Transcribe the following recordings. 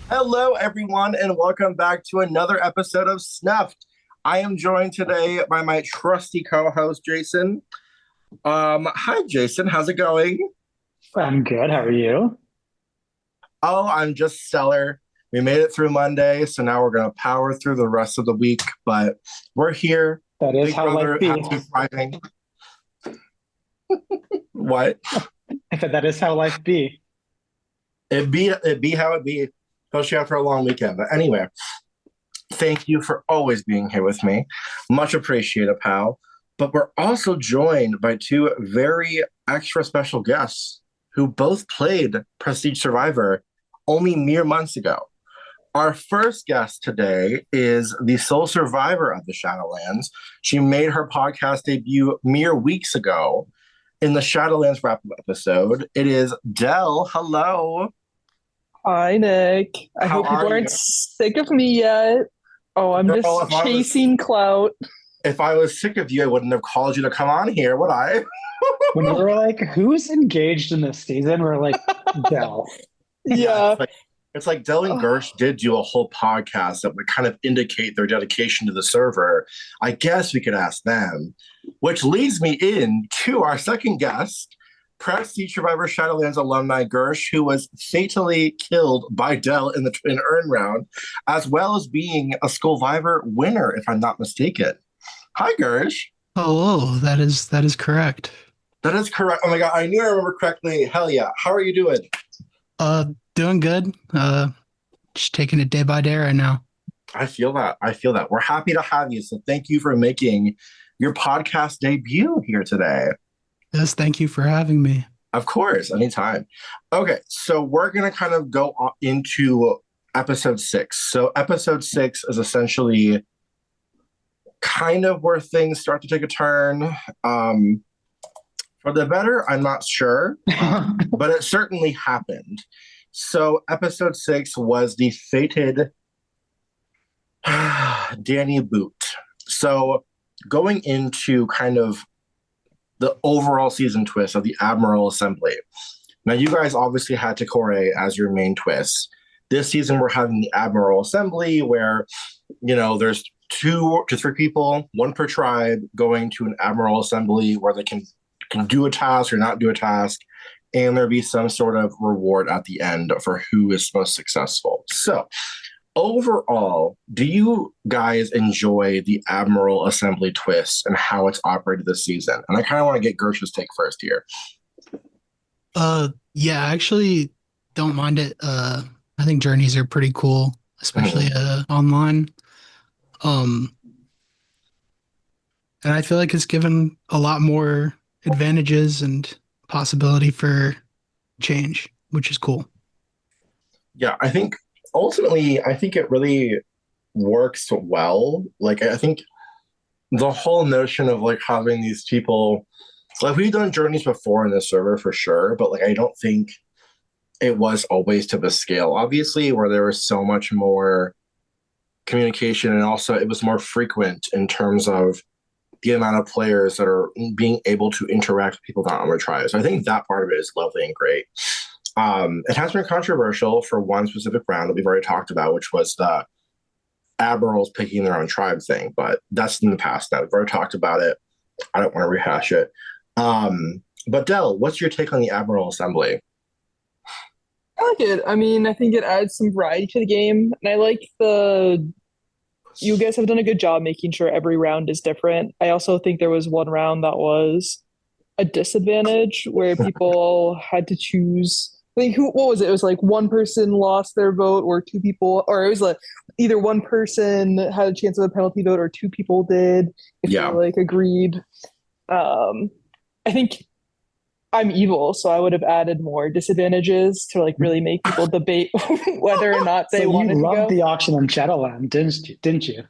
Hello, everyone, and welcome back to another episode of Snuffed. I am joined today by my trusty co-host, Jason. Hi, Jason. How's it going? I'm good. How are you? Oh, I'm just stellar. We made it through Monday, so now we're gonna power through the rest of the week. But we're here. That is Big how life Brother has be. been thriving. What? I said that is how life be. It be how it be, especially after a long weekend. But anyway, thank you for always being here with me. Much appreciated, pal. But we're also joined by two very extra special guests who both played Prestige Survivor only mere months ago. Our first guest today is the sole survivor of the Shadowlands. She made her podcast debut mere weeks ago in the Shadowlands wrap up episode. It is Dell. Hello. Hi, Nick. I How hope are people you? aren't sick of me yet. Oh, I'm Girl, just if I was chasing clout. if I was sick of you, I wouldn't have called you to come on here, would I? When you were like, who's engaged in this season? We're like, Dell. Yeah, Yeah. it's like Del and Oh, Gersh did do a whole podcast that would kind of indicate their dedication to the server. I guess we could ask them, which leads me in to our second guest, Prestige Survivor Shadowlands alumni Gersh, who was fatally killed by Dell in the Twin Urn round, as well as being a Skullvivor winner, if I'm not mistaken. Hi, Gersh. Oh, that is correct. That is correct. Oh my god, I knew I remember correctly. Hell yeah. How are you doing? Doing good. Just taking it day by day right now. I feel that. I feel that. We're happy to have you. So thank you for making your podcast debut here today. Yes, thank you for having me. Of course, anytime. Okay, so we're going to kind of go into episode six. So episode six is essentially kind of where things start to take a turn. For the better, I'm not sure, but it certainly happened. So episode six was the fated Danny Boot. So going into kind of the overall season twist of the Admiral Assembly. Now, you guys obviously had Takore as your main twist. This season, we're having the Admiral Assembly where, there's 2 to 3 people, one per tribe, going to an Admiral Assembly where they can do a task or not do a task, and there'll be some sort of reward at the end for who is most successful. So, overall, do you guys enjoy the Admiral Assembly twist and how it's operated this season? And I kind of want to get Gersh's take first here. Yeah, I actually don't mind it. I think journeys are pretty cool, especially online. Um, and I feel like it's given a lot more advantages and possibility for change, which is cool. Yeah, I think ultimately, I think it really works well. Like, I think the whole notion of like having these people, like we've done journeys before in the server for sure, but like I don't think it was always to the scale, obviously, where there was so much more communication and also it was more frequent in terms of the amount of players that are being able to interact with people not on their tribes. So I think that part of it is lovely and great. It has been controversial for one specific round that we've already talked about, which was the admirals picking their own tribe thing, but that's in the past now. We've already talked about it. I don't want to rehash it. But Dell, what's your take on the Admiral Assembly? I like it. I mean, I think it adds some variety to the game. And I like you guys have done a good job making sure every round is different. I also think there was one round that was a disadvantage where people had to choose. I think what was it? It was like one person lost their vote, or 2 people, or it was like either one person had a chance of a penalty vote, or 2 people did if they Yeah. like agreed. I think I'm evil, so I would have added more disadvantages to like really make people debate whether or not So they you wanted to loved go. the auction on Shadowland, didn't you?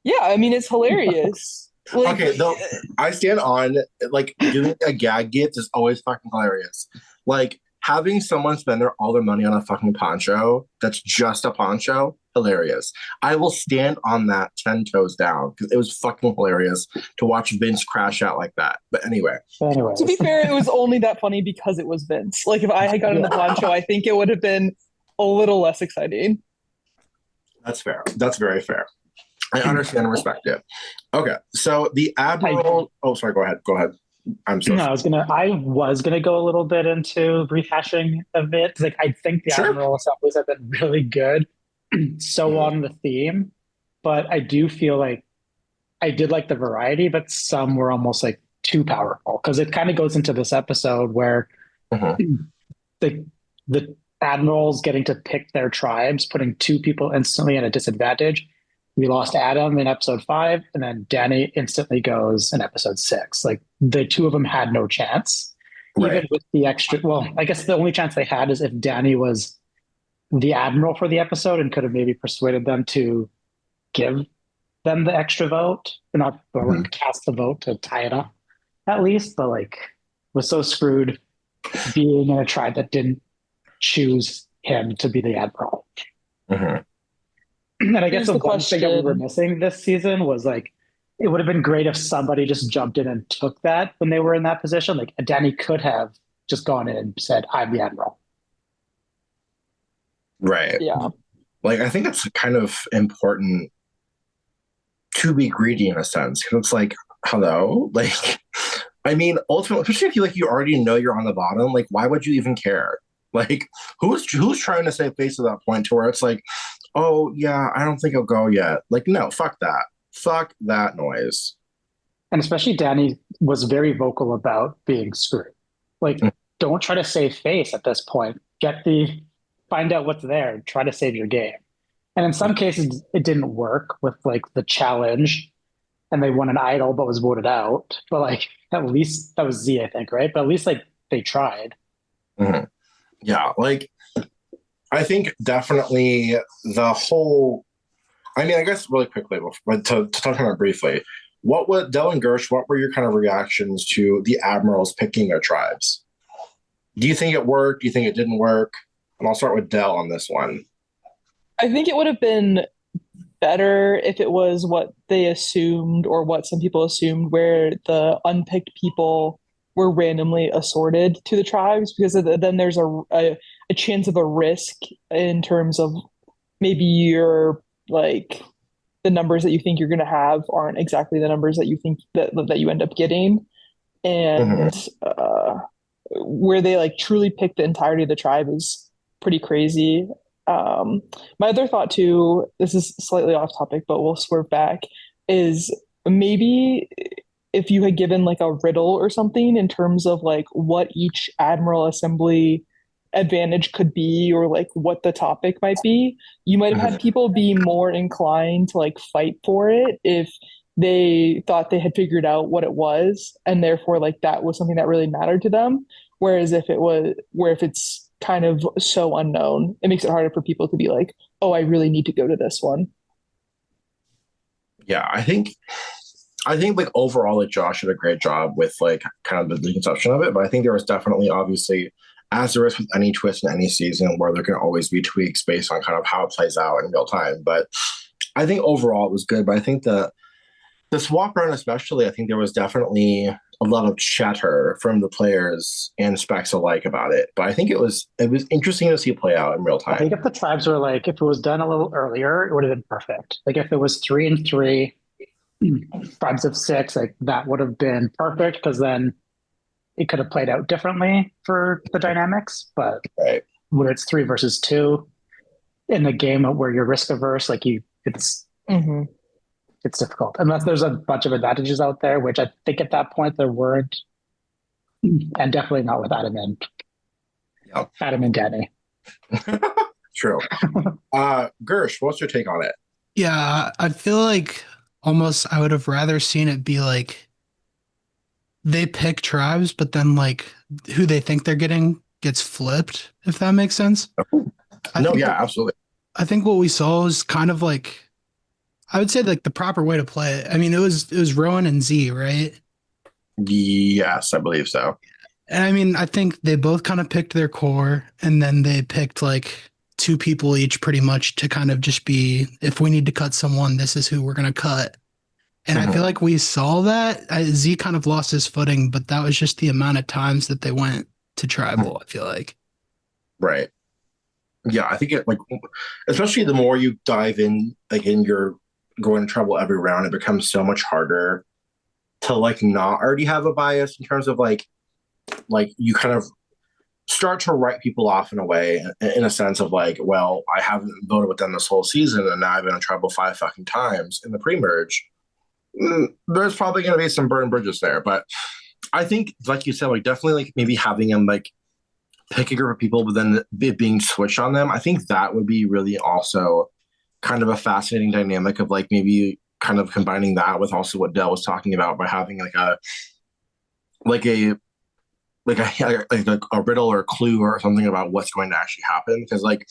Yeah, I mean it's hilarious. Like, Okay, though I stand on like giving a gag gift is always fucking hilarious. Like having someone spend all their money on a fucking poncho that's just a poncho, hilarious. I will stand on that 10 toes down because it was fucking hilarious to watch Vince crash out like that. But anyway, to be Anyways, fair, it was only that funny because it was Vince. Like if I had gotten the yeah. poncho, I think it would have been a little less exciting. That's fair. That's very fair. I understand and respect it. Okay, so the Admiral. Oh, sorry. Go ahead. Go ahead. I'm so No, sorry. I was gonna go a little bit into rehashing of it. Like I think the Sure. Admiral assemblies have been really good, so on the theme, but I do feel like I did like the variety, but some were almost like too powerful because it kind of goes into this episode where Mhm. the admirals getting to pick their tribes, putting two people instantly at a disadvantage. We lost Adam in episode 5, and then Danny instantly goes in episode 6. Like the two of them had no chance, even Right. with the extra. Well, I guess the only chance they had is if Danny was the admiral for the episode and could have maybe persuaded them to give them the extra vote, or not, or Mhm. like cast the vote to tie it up at least. But like, was so screwed being in a tribe that didn't choose him to be the admiral. Mhm. And I guess Here's the the one thing that we were question. missing this season was like, it would have been great if somebody just jumped in and took that when they were in that position. Like Danny could have just gone in and said, "I'm the admiral." Right. Yeah. Like I think that's kind of important to be greedy in a sense because it's like, hello, like. I mean, ultimately, especially if you like you already know you're on the bottom, like why would you even care? Like who's trying to save face at that point to where it's like, oh yeah, I don't think it'll go yet. Like, no, fuck that. Fuck that noise. And especially Danny was very vocal about being screwed. Like, Mm. don't try to save face at this point. Find out what's there and try to save your game. And in some cases, it didn't work with like the challenge and they won an idol but was voted out. But like, at least that was Z, I think, right? But at least like they tried. Mhm. Yeah, like I think definitely the whole I mean, I guess really quickly, but to touch on it briefly, what would Del and Gersh, what were your kind of reactions to the admirals picking their tribes? Do you think it worked? Do you think it didn't work? And I'll start with Del on this one. I think it would have been better if it was what they assumed or what some people assumed, where the unpicked people were randomly assorted to the tribes, because then there's a chance of a risk in terms of maybe you're like the numbers that you think you're going to have aren't exactly the numbers that you think that you end up getting, Mhm. and where they like truly pick the entirety of the tribe is pretty crazy. My other thought too, this is slightly off topic, but we'll swerve back, is maybe if you had given like a riddle or something in terms of like what each admiral assembly advantage could be or like what the topic might be, you might have had Mhm. people be more inclined to like fight for it if they thought they had figured out what it was and therefore like that was something that really mattered to them. Whereas if it's kind of so unknown, it makes it harder for people to be like, oh, I really need to go to this one. Yeah, I think like overall, like Josh did a great job with like kind of the conception of it, but I think there was definitely obviously, as there is with any twist in any season, where there can always be tweaks based on kind of how it plays out in real time. But I think overall it was good. But I think the swap round especially, I think there was definitely a lot of chatter from the players and specs alike about it. But I think it was interesting to see play out in real I think time. if the tribes were like, if it was done a little earlier, it would have been perfect. Like if it was 3 and 3, tribes of 6, like that would have been perfect because then it could have played out differently for the dynamics. But Right. when it's 3 versus 2 in a game where you're risk averse, like Mm-hmm. it's difficult unless there's a bunch of advantages out there, which I think at that point there weren't, and definitely not with Yeah. Adam and Danny. True. Gersh, what's your take on it? Yeah, I feel like almost I would have rather seen it be like they pick tribes, but then like who they think they're getting gets flipped, if that makes sense. I No, think yeah, absolutely. I think what we saw is kind of like I would say like the proper way to play it. I mean, it was Rowan and Z, right? Yes, I believe so. And I mean, I think they both kind of picked their core and then they picked like two people each pretty much to kind of just be if we need to cut someone, this is who we're going to cut. And I feel Mhm. like we saw that. Z kind of lost his footing, but that was just the amount of times that they went to tribal, I feel like. Right. Yeah, I think it like, especially the more you dive in, like, and you're going to trouble every round, it becomes so much harder to like not already have a bias in terms of like you kind of start to write people off in a way, in a sense of like, well, I haven't voted with them this whole season, and now I've been in trouble 5 fucking times in the pre-merge. There's probably going to be some burned bridges there, but I think, like you said, like definitely like maybe having him like pick a group of people, but then it being switched on them. I think that would be really also kind of a fascinating dynamic of like maybe kind of combining that with also what Dell was talking about by having like a like a riddle or a clue or something about what's going to actually happen, because like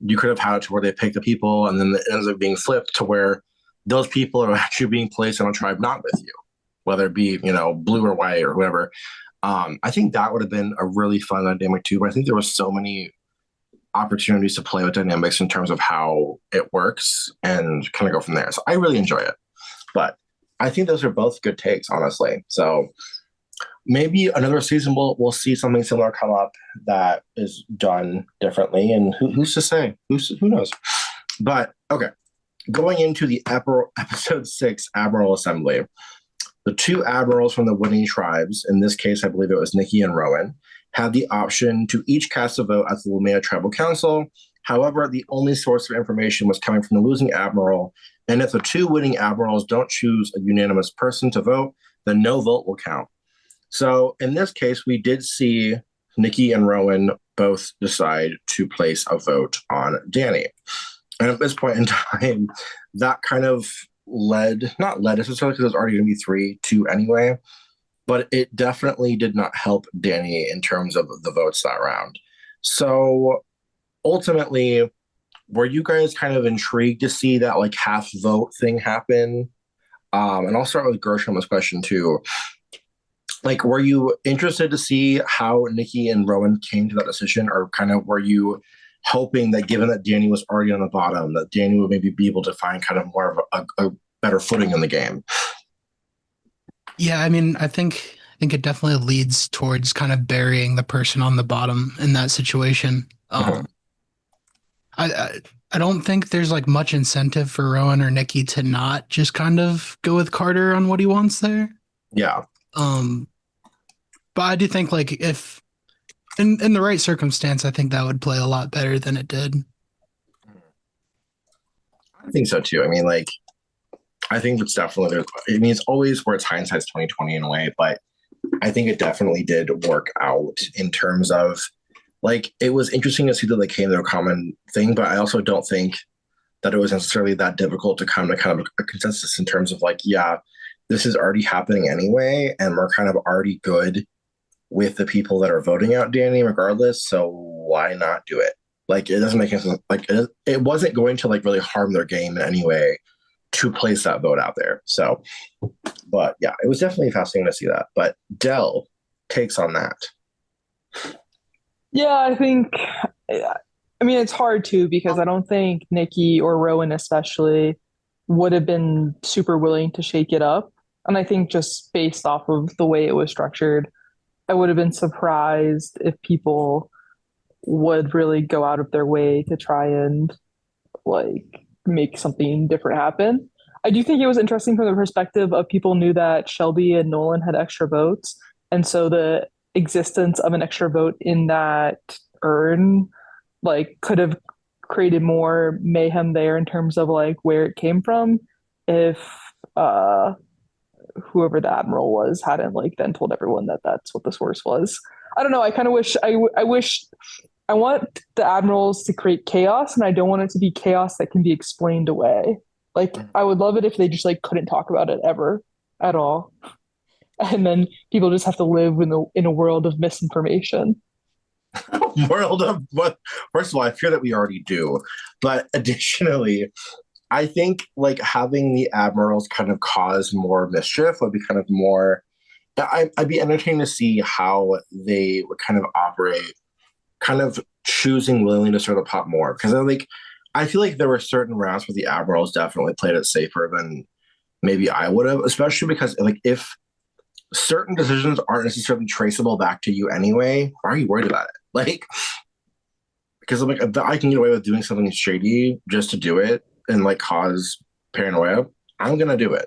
you could have had it to where they pick the people and then it ends up being flipped to where those people are actually being placed on a tribe not with you, whether it be, you know, blue or white or whatever. I think that would have been a really fun dynamic too, but I think there was so many opportunities to play with dynamics in terms of how it works and kind of go from there. So I really enjoy it, but I think those are both good takes, honestly. So maybe another season we'll see something similar come up that is done differently, and who's to say? Who knows? But okay, going into the episode 6 Admiral Assembly, the two admirals from the winning tribes, in this case I believe it was Nikki and Rowan, had the option to each cast a vote at the Lumea Tribal Council. However, the only source of information was coming from the losing admiral, and if the two winning admirals don't choose a unanimous person to vote, then no vote will count. So in this case, we did see Nikki and Rowan both decide to place a vote on Danny. And at this point in time, that kind of not led necessarily, because it was already going to be 3-2 anyway, but it definitely did not help Danny in terms of the votes that round. So ultimately, were you guys kind of intrigued to see that like half vote thing happen? And I'll start with Gersh on this question too. Like, were you interested to see how Nikki and Rowan came to that decision, or kind of were you hoping that, given that Danny was already on the bottom, that Danny would maybe be able to find kind of more of a better footing in the game? Yeah, I mean, I think it definitely leads towards kind of burying the person on the bottom in that situation. I don't think there's like much incentive for Rowan or Nikki to not just kind of go with Carter on what he wants there. Yeah. But I do think like if in the right circumstance, I think that would play a lot better than it did. I think so too. I mean, like, I think it's definitely, I mean, it's always where it's hindsight's 2020 in a way, but I think it definitely did work out in terms of like, it was interesting to see that they came to a common thing, but I also don't think that it was necessarily that difficult to come to kind of a consensus in terms of like, yeah, this is already happening anyway, and we're kind of already good with the people that are voting out Danny regardless, so why not do it? Like, it doesn't make any sense. Like, it wasn't going to like really harm their game in any way to place that vote out there. So, but yeah, it was definitely fascinating to see that. But Dell takes on that. Yeah, I think, I mean, it's hard too because I don't think Nikki or Rowan especially would have been super willing to shake it up. And I think just based off of the way it was structured, I would have been surprised if people would really go out of their way to try and like make something different happen. I do think it was interesting from the perspective of people knew that Shelby and Nolan had extra votes. And so the existence of an extra vote in that urn like could have created more mayhem there in terms of like where it came from if uh whoever the admiral was hadn't like then told everyone that that's what the source was. I don't know. I kind of wish I wish I want the admirals to create chaos, and I don't want it to be chaos that can be explained away. Like I would love it if they just like couldn't talk about it ever at all, and then people just have to live in a world of misinformation. World of what? First of all, I fear that we already do, but additionally, I think like having the admirals kind of cause more mischief would be kind of more. I'd be entertained to see how they would kind of operate, kind of choosing willingly to sort of pop more, because I feel like there were certain rounds where the admirals definitely played it safer than maybe I would have, especially because like if certain decisions aren't necessarily traceable back to you anyway, why are you worried about it? Like, because like if I can get away with doing something shady just to do it and like cause paranoia, I'm gonna do it.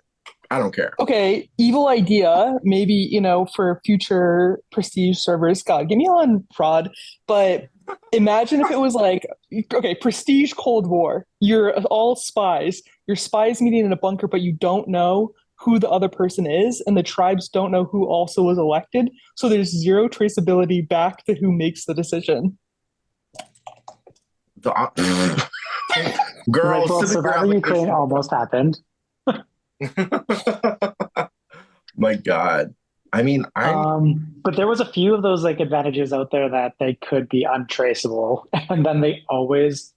I don't care. Okay, evil idea. Maybe, for future prestige servers. God, give me on prod. But imagine if it was like, okay, prestige Cold War. You're all spies. You're spies meeting in a bunker, but you don't know who the other person is, and the tribes don't know who also was elected. So there's zero traceability back to who makes the decision. The, girl, Well, civic surviving Ukraine application. almost happened. My God. I mean, I'm But there was a few of those like advantages out there that they could be untraceable, and then they always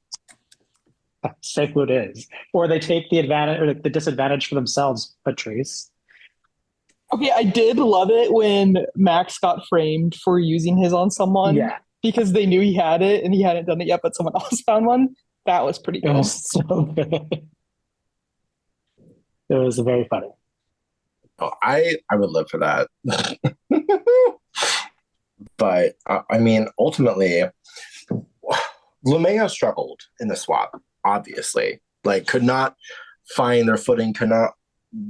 say who it is, or they take the advantage or like the disadvantage for themselves, Patrice. Okay, I did love it when Max got framed for using his on someone Yeah, because they knew he had it and he hadn't done it yet, but someone else found one. That was pretty it good. was so good. It was very funny. oh, I would live for that. But I mean, ultimately, Lumea struggled in the swap, obviously. Like, could not find their footing, could not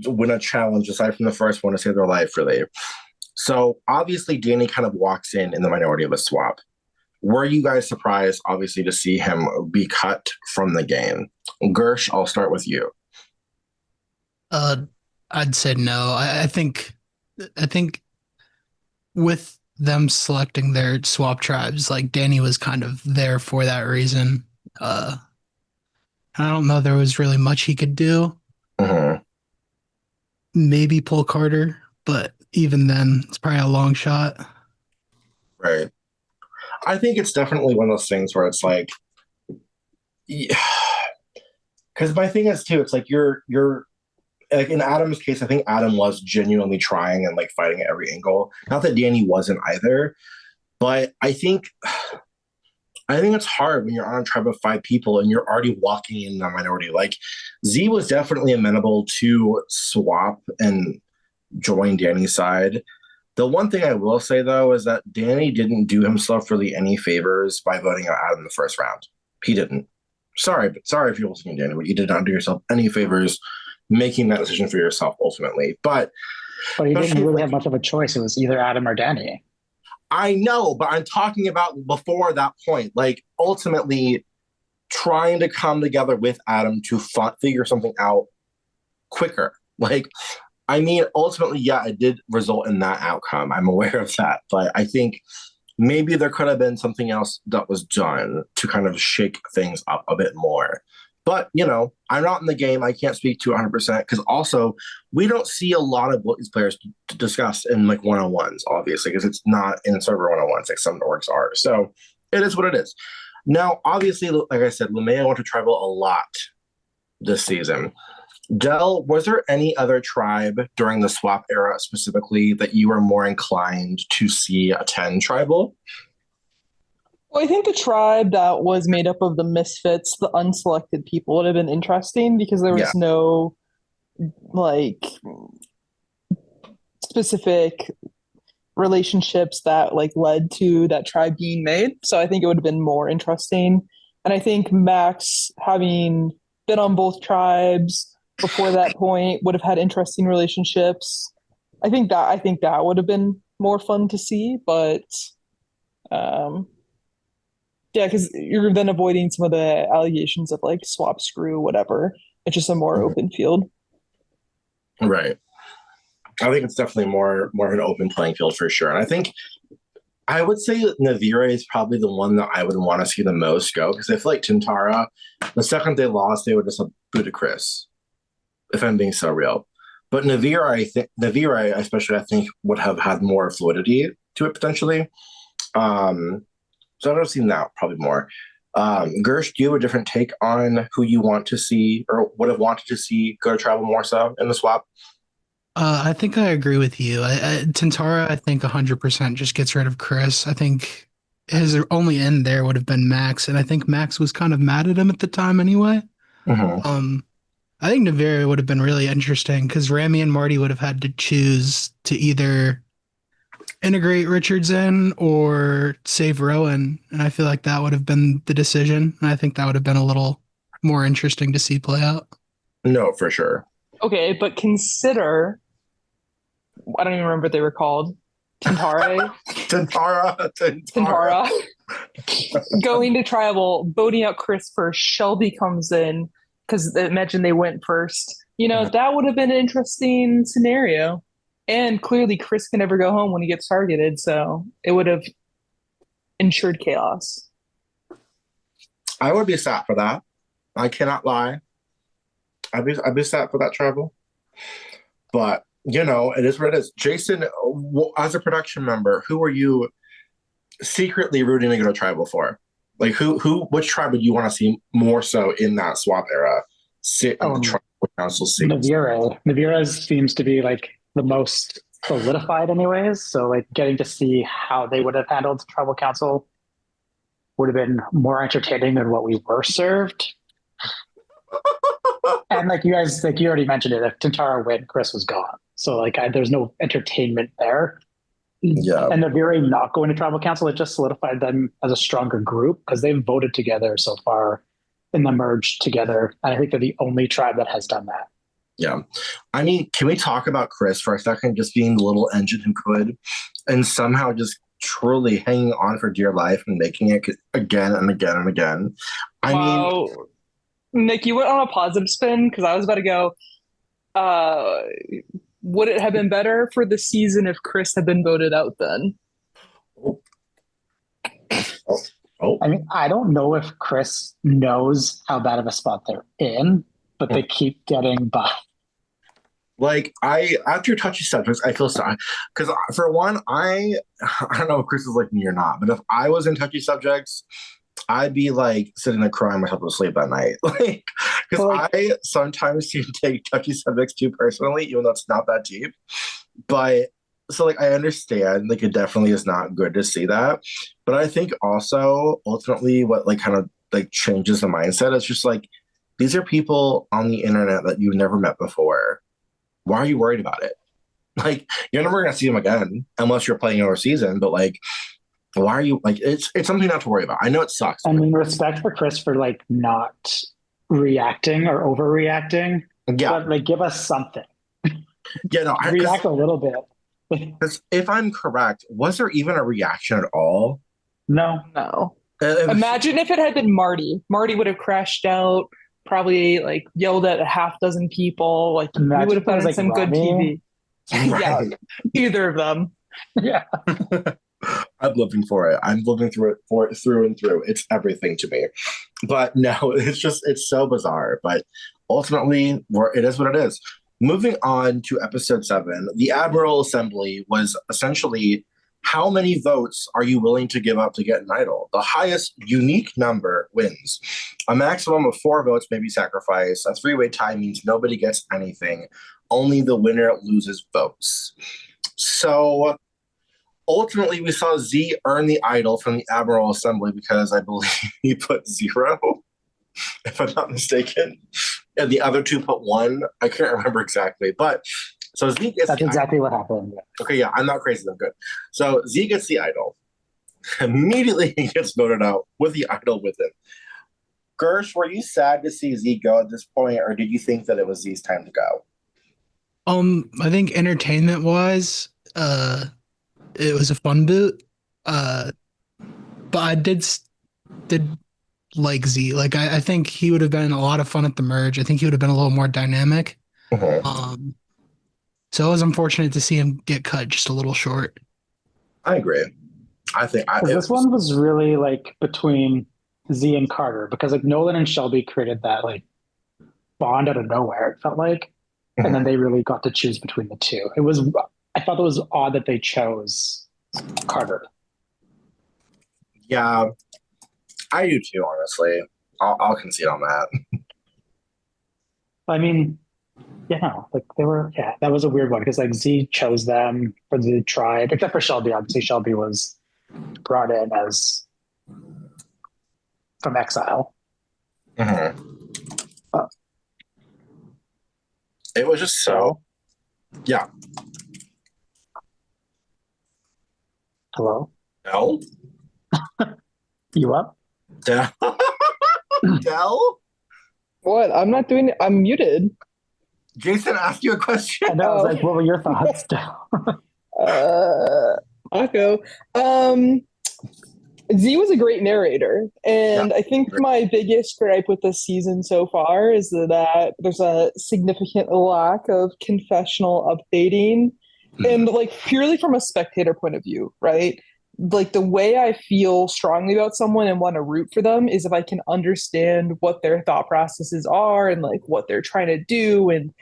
win a challenge aside from the first one to save their life, really. So, obviously, Danny kind of walks in the minority of a swap. Were you guys surprised, obviously, to see him be cut from the game? Gersh, I'll start with you. Uh, I'd say no. I think with them selecting their swap tribes, like Danny was kind of there for that reason. Uh, I don't know there was really much he could do. Mhm. Maybe pull Carter, but even then, it's probably a long shot. Right. I think it's definitely one of those things where it's like, because my thing is too, it's like you're like in Adam's case, I think Adam was genuinely trying and like fighting at every angle. Not that Danny wasn't either, but I think it's hard when you're on a tribe of 5 people and you're already walking in a minority. Like Z was definitely amenable to swap and join Danny's side. The one thing I will say though is that Danny didn't do himself really any favors by voting out Adam in the first round. He didn't. Sorry, but sorry if you're listening, Danny, but you did not do yourself any favors making that decision for yourself ultimately. But But he didn't especially really like have much of a choice. It was either Adam or Danny. I know, but I'm talking about before that point. Like ultimately trying to come together with Adam to figure something out quicker. Like, I mean, ultimately, yeah, it did result in that outcome. I'm aware of that, but I think maybe there could have been something else that was done to kind of shake things up a bit more. But, I'm not in the game. I can't speak to 100% because also we don't see a lot of what these players to discuss in like one-on-ones, obviously, because it's not in server one-on-ones like some orgs are. So it is what it is. Now, obviously, like I said, Lumea went to tribal a lot this season. Dell, was there any other tribe during the swap era specifically that you were more inclined to see attend tribal? Well, I think the tribe that was made up of the misfits, the unselected people, would have been interesting because there Yeah. was no like specific relationships that like led to that tribe being made. So I think it would have been more interesting. And I think Max, having been on both tribes before that point, would have had interesting relationships. I think that would have been more fun to see, but um yeah, because you're then avoiding some of the allegations of like swap screw, whatever. It's just a more Mhm. open field. Right. I think it's definitely more of an open playing field for sure. And I think I would say that Navira is probably the one that I would want to see the most go because I feel like Tintara, the second they lost, they would just have booted Chris, if I'm being so real. But Navira, especially, I think would have had more fluidity to it potentially. So I would have seen that probably more. Gersh, do you have a different take on who you want to see or would have wanted to see go to travel more so in the swap? I think I agree with you. Tantara, I think 100% just gets rid of Chris. I think his only end there would have been Max, and I think Max was kind of mad at him at the time anyway. Mm-hmm. I think Navira would have been really interesting because Rami and Marty would have had to choose to either integrate Richards in or save Rowan. And I feel like that would have been the decision. And I think that would have been a little more interesting to see play out. No, for sure. Okay, but consider, I don't even remember what they were called. Tintare? Tintara. Tintara. Going to tribal, voting out Chris first. Shelby comes in because imagine they went first. That would have been an interesting scenario. And clearly, Chris can never go home when he gets targeted, so it would have ensured chaos. I would be sad for that. I cannot lie. I'd be sad for that travel. But, it is what it is. Jason, as a production member, who are you secretly rooting to go to tribal for? Like, which tribe would you want to see more so in that swap era sit in the tribal council seat? Navira seems to be like the most solidified anyways. So like getting to see how they would have handled tribal council would have been more entertaining than what we were served. And like you guys, like you already mentioned it, if Tintara went, Chris was gone. So like there's no entertainment there. Yeah. And Navira not going to tribal council, it just solidified them as a stronger group because they've voted together so far in the merge together. And I think they're the only tribe that has done that. Yeah. I mean, can we talk about Chris for a second, just being the little engine who could and somehow just truly hanging on for dear life and making it again and again and again? I mean, Nick, you went on a positive spin because I was about to go, would it have been better for the season if Chris had been voted out then? I mean, I don't know if Chris knows how bad of a spot they're in, but they keep getting by. Like after touchy subjects, I feel sorry because for one, I don't know if Chris is like me or not, but if I was in touchy subjects, I'd be like sitting there crying myself to sleep at night, like because I sometimes seem to take touchy subjects too personally, even though it's not that deep. But so like I understand, like it definitely is not good to see that, but I think also ultimately what like kind of like changes the mindset is just like these are people on the internet that you've never met before. Why are you worried about it? Like, you're never going to see them again unless you're playing another season. But like, why are you like? It's something not to worry about. I know it sucks. I mean, respect for Chris for like not reacting or overreacting. Yeah, but like give us something. Yeah, no, react a little bit. Because if I'm correct, was there even a reaction at all? No. Imagine if it had been Marty. Marty would have crashed out. Probably like yelled at a half dozen people. Like we would have put on some good TV. Right. Yeah, either of them. Yeah. I'm living for it. I'm living through it through and through. It's everything to me. But no, it's so bizarre. But ultimately, it is what it is. Moving on to episode 7, the Admiral Assembly was essentially how many votes are you willing to give up to get an idol? The highest unique number wins. A maximum of 4 votes may be sacrificed. A 3-way tie means nobody gets anything. Only the winner loses votes. So ultimately, we saw Z earn the idol from the Admiral Assembly because I believe he put 0, if I'm not mistaken. And the other 2 put 1. I can't remember exactly. But so Z gets That's exactly what happened. Okay, yeah, I'm not crazy. I'm good. So Z gets the idol. Immediately he gets voted out with the idol with him. Gersh, were you sad to see Z go at this point, or did you think that it was Z's time to go? I think entertainment wise, it was a fun boot. But I did like Z. Like I think he would have been a lot of fun at the merge. I think he would have been a little more dynamic. Mm-hmm. So it was unfortunate to see him get cut just a little short. I agree. I think this one was really like between Z and Carter because like Nolan and Shelby created that like bond out of nowhere. It felt like, and then they really got to choose between the two. I thought it was odd that they chose Carter. Yeah, I do too. Honestly, I'll concede on that. I mean, like they were. Yeah, that was a weird one because like Z chose them for the tribe, except for Shelby. Obviously, Shelby was brought in as from exile. Mm-hmm. It was just so. Yeah. Hello? Del? You up? Del? Del? What? I'm not doing it. I'm muted. Jason asked you a question. And I was like, what were your thoughts? Akko. Z was a great narrator, Yeah. and I think my biggest gripe with this season so far is that there's a significant lack of confessional updating, and like purely from a spectator point of view, right? Like the way I feel strongly about someone and want to root for them is if I can understand what their thought processes are and like what they're trying to do, and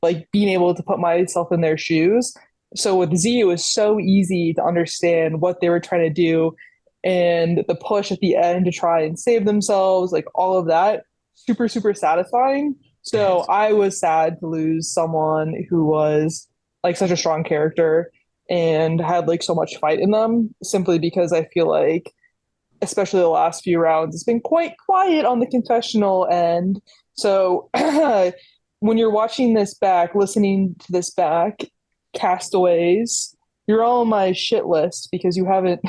like being able to put myself in their shoes. So with Z, it was so easy to understand what they were trying to do, and the push at the end to try and save themselves, like all of that, super, super satisfying. So I was sad to lose someone who was like such a strong character and had like so much fight in them, simply because I feel like, especially the last few rounds, it's been quite quiet on the confessional end. So when you're watching this back, listening to this back, castaways, you're all on my shit list because you haven't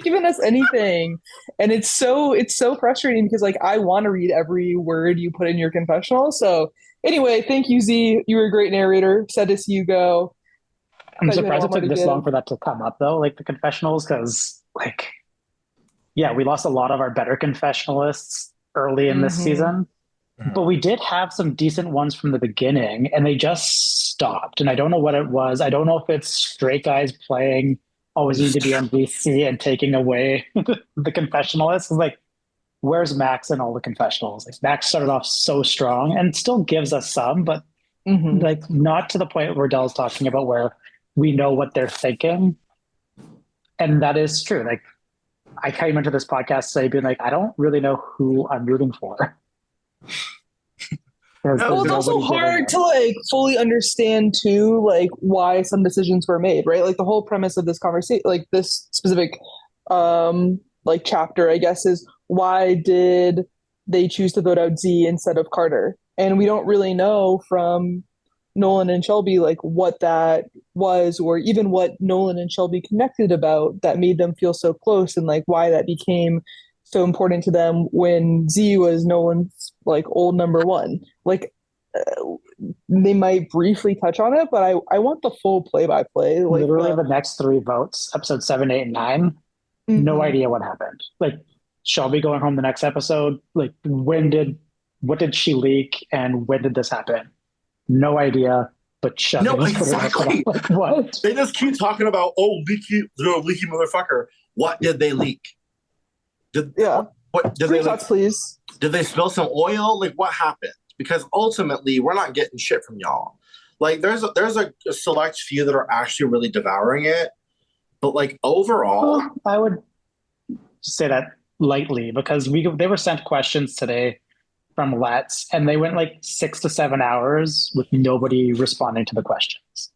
given us anything, and it's so frustrating because like I want to read every word you put in your confessional. So anyway, thank you, Z. You were a great narrator. Sad to see you go. I'm Thought you had a surprised lot it more took to this give. long for that to come up, though, like the confessionals, because, like, yeah, we lost a lot of our better confessionalists early in this season, but we did have some decent ones from the beginning, and they just stopped. And I don't know what it was. I don't know if it's straight guys playing Always Need to Be on VC and taking away the confessionalists. Like, where's Max in all the confessionals? Like, Max started off so strong and still gives us some, but like not to the point where Dell's talking about where we know what they're thinking. And that is true. Like, I came into this podcast say being like, I don't really know who I'm rooting for. Well, it's also hard to like fully understand too, like why some decisions were made, right? Like the whole premise of this conversation, like this specific like chapter, I guess, is why did they choose to vote out Z instead of Carter? And we don't really know from Nolan and Shelby like what that was, or even what Nolan and Shelby connected about that made them feel so close, and like why that became so important to them when Z was Nolan's like old number one. Like they might briefly touch on it, but I want the full play by play. Like literally the next three votes, episode 7, 8, and 9. No idea what happened. Like Shelby going home the next episode. Like what did she leak and when did this happen? No idea. But Shelby No, exactly. Like, what? They just keep talking about leaky motherfucker. What did they leak? What did they thoughts, please? Did they spill some oil? Like what happened? Because ultimately, we're not getting shit from y'all. Like there's a select few that are actually really devouring it, but like overall, I would say that lightly because they were sent questions today from Let's, and they went like 6 to 7 hours with nobody responding to the questions.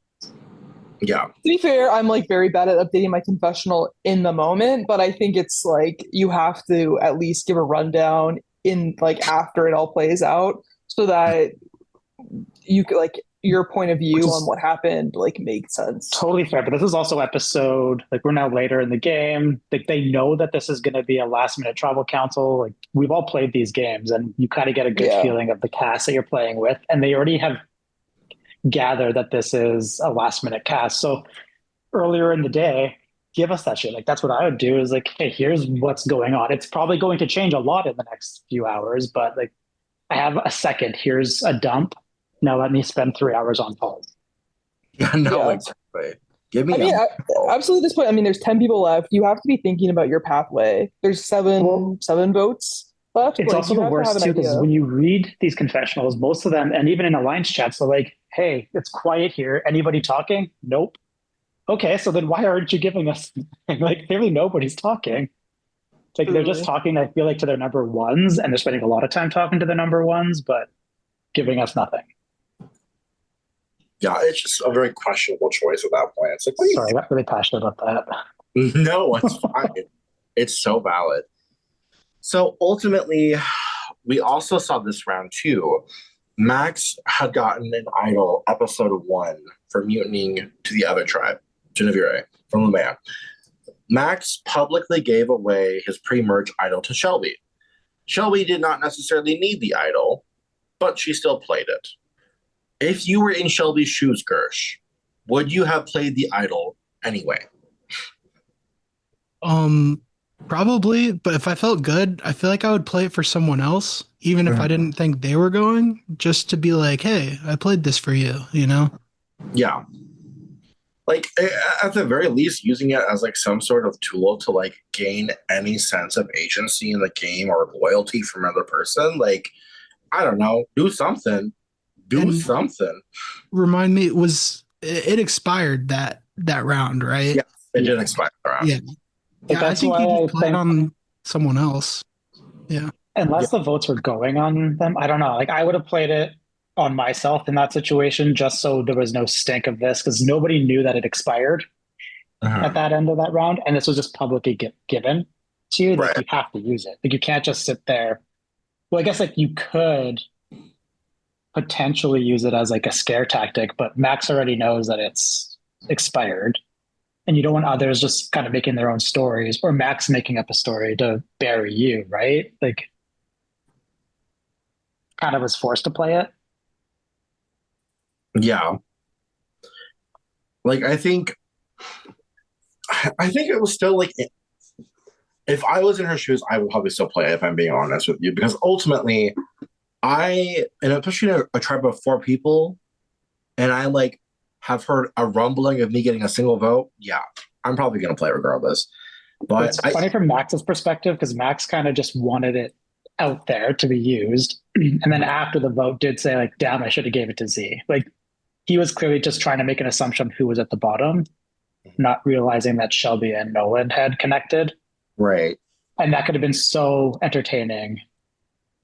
Yeah. To be fair, I'm like very bad at updating my confessional in the moment, but I think it's like you have to at least give a rundown in like after it all plays out so that you could like your point of view on what happened like makes sense. Totally fair, but this is also episode like we're now later in the game. Like they know that this is going to be a last minute tribal council. Like we've all played these games, and you kind of get a good feeling of the cast that you're playing with, and they already have gathered that this is a last minute cast. So earlier in the day, give us that shit. Like that's what I would do. Is like, hey, here's what's going on. It's probably going to change a lot in the next few hours, but like I have a second. Here's a dump. Now let me spend 3 hours on pause. Exactly. Give me. Absolutely. At this point, I mean, there's 10 people left. You have to be thinking about your pathway. There's seven votes left. It's like, also the worst too, because when you read these confessionals, most of them, and even in alliance chats, they're like, "Hey, it's quiet here. Anybody talking? Nope. Okay, so then why aren't you giving us like clearly nobody's talking? It's like they're just talking, I feel like, to their number ones, and they're spending a lot of time talking to their number ones, but giving us nothing." Yeah, it's just a very questionable choice at that point. It's like, sorry, I got really passionate about that. No, it's fine. It's so valid. So ultimately, we also saw this round too. Max had gotten an idol episode 1 for mutinying to the other tribe, Genevieve from Lumea. Max publicly gave away his pre-merge idol to Shelby. Shelby did not necessarily need the idol, but she still played it. If you were in Shelby's shoes, Gersh, would you have played the idol anyway? Probably, but if I felt good, I feel like I would play it for someone else, even if I didn't think they were going, just to be like, hey, I played this for you, you know? Yeah. Like, at the very least, using it as like some sort of tool to like gain any sense of agency in the game or loyalty from another person. Like, I don't know, do something. Do And something. remind me, it expired that round, right? Yeah, it did expire. Yeah. But Yeah, I that's think why you I just played think, on someone else. Yeah. Yeah. unless the votes were going on them, I don't know. Like I would have played it on myself in that situation just so there was no stink of this because nobody knew that it expired at that end of that round. And this was just publicly given to you. Like Right. you have to use it. Like you can't just sit there. Well, I guess like you could potentially use it as like a scare tactic, but Max already knows that it's expired. And you don't want others just kind of making their own stories or Max making up a story to bury you, right? Like kind of was forced to play it. Yeah. Like, I think it was still like, if I was in her shoes, I would probably still play it, if I'm being honest with you, because ultimately, and especially a tribe of 4 people, and I like have heard a rumbling of me getting a single vote. Yeah, I'm probably gonna play regardless. But It's funny from Max's perspective because Max kind of just wanted it out there to be used. And then after the vote did say like, damn, I should have gave it to Z. Like he was clearly just trying to make an assumption who was at the bottom, not realizing that Shelby and Nolan had connected. right, And that could have been so entertaining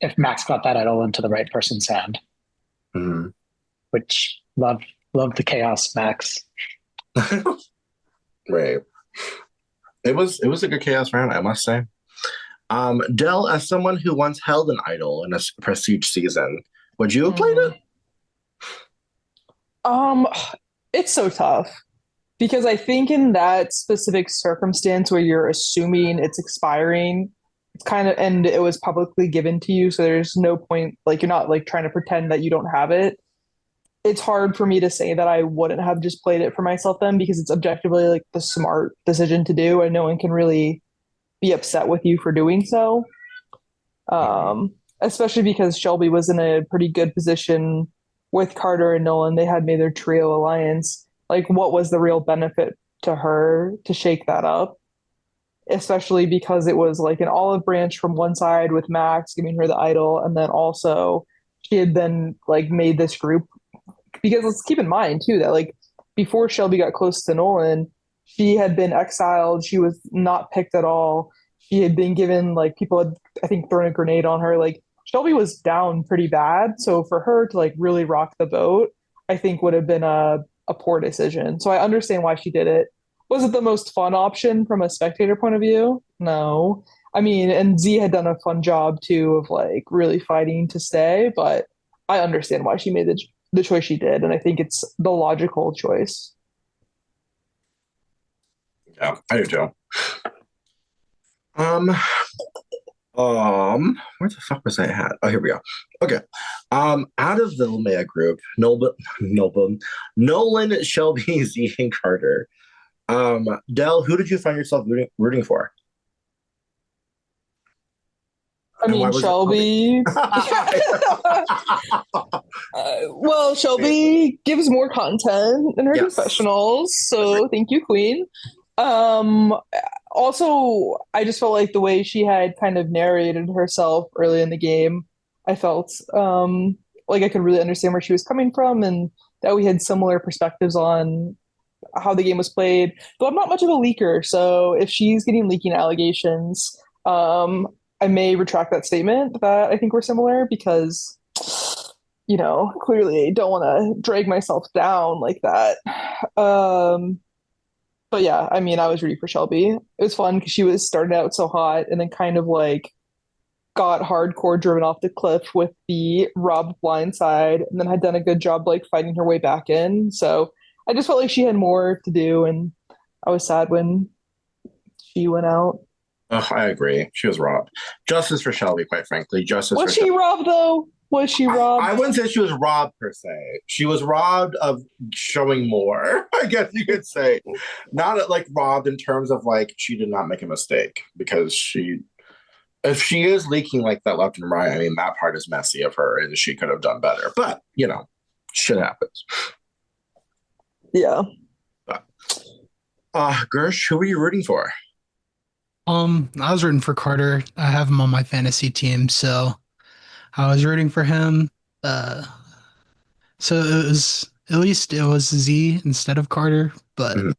if Max got that idol into the right person's hand, Mhm. which loved the chaos, Max. right. It was a good chaos round, I must say. Dell, as someone who once held an idol in a prestige season, would you have played it? Um, it's so tough because I think in that specific circumstance where you're assuming it's expiring, it's kind of, and it was publicly given to you, so there's no point, like you're not like trying to pretend that you don't have it. It's hard for me to say that I wouldn't have just played it for myself then because it's objectively like the smart decision to do, and no one can really be upset with you for doing so. Especially because Shelby was in a pretty good position with Carter and Nolan. They had made their trio alliance. Like, what was the real benefit to her to shake that up? Especially because it was like an olive branch from one side with Max giving her the idol, and then also she had then like made this group. Because let's keep in mind too that like before Shelby got close to Nolan, she had been exiled. She was not picked at all. She had been given like people had I think thrown a grenade on her. Like Shelby was down pretty bad. So for her to like really rock the boat, I think would have been a poor decision. So I understand why she did it. Was it the most fun option from a spectator point of view? No. I mean, and Z had done a fun job too of like really fighting to stay, but I understand why she made the choice she did, and I think it's the logical choice. Yeah, I do too. Where the fuck was I at? Oh, here we go. Okay. Out of the Lumea group, Nolan, Shelby, Z, and Carter. Dell, who did you find yourself rooting for? I And why mean, was it Shelby. Well, Shelby gives more content in her Yes. confessionals, so thank you, Queen. Um, Also, I just felt like the way she had kind of narrated herself early in the game, I felt like I could really understand where she was coming from, and that we had similar perspectives on how the game was played. Though I'm not much of a leaker, so if she's getting leaking allegations, I may retract that statement that I think we're similar because, clearly don't want to drag myself down like that. Um, but yeah, I mean, I was rooting for Shelby. It was fun because she was started out so hot and then kind of like got hardcore driven off the cliff with the Rob blindside and then had done a good job like fighting her way back in. So I just felt like she had more to do and I was sad when she went out. Oh, I agree. She was robbed. Justice for Shelby, quite frankly. Justice Was for she Shelby. robbed though? Was she I robbed? wouldn't say she was robbed per se. She was robbed of showing more, I guess you could say. Not like robbed in terms of like she did not make a mistake because if she is leaking like that left and right, I mean, that part is messy of her and she could have done better. But, shit happens. Yeah. But, Gersh, who are you rooting for? I was rooting for Carter. I have him on my fantasy team, so I was rooting for him. Uh, so at least it was Z instead of Carter. But Mhm.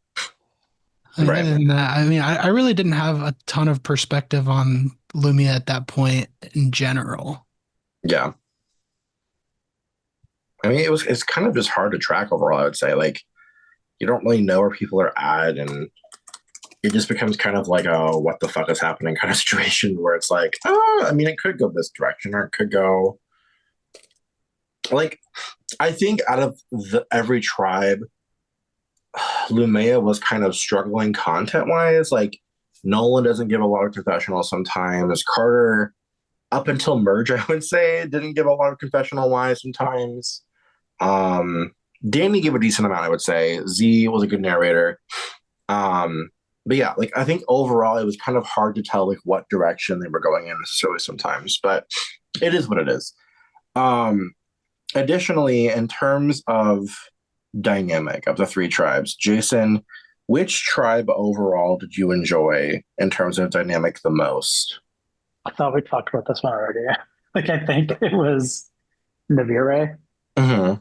I mean, Right. other than that, I mean, I really didn't have a ton of perspective on Lumia at that point in general. Yeah. I mean, it's kind of just hard to track overall, I would say. Like, you don't really know where people are at, and it just becomes kind of like a what the fuck is happening kind of situation where it's like, oh, I mean, it could go this direction or it could go like I think out of every tribe, Lumea was kind of struggling content wise. Like Nolan doesn't give a lot of confessional sometimes. Carter, up until merge, I would say, didn't give a lot of confessional wise sometimes. Um, Danny gave a decent amount, I would say. Z was a good narrator. Um, but yeah, like I think overall it was kind of hard to tell like what direction they were going in necessarily sometimes, but it is what it is. Um, Additionally, in terms of dynamic of the three tribes, Jason, which tribe overall did you enjoy in terms of dynamic the most? I thought we talked about this one already. Like I think it was Navire. Mm-hmm.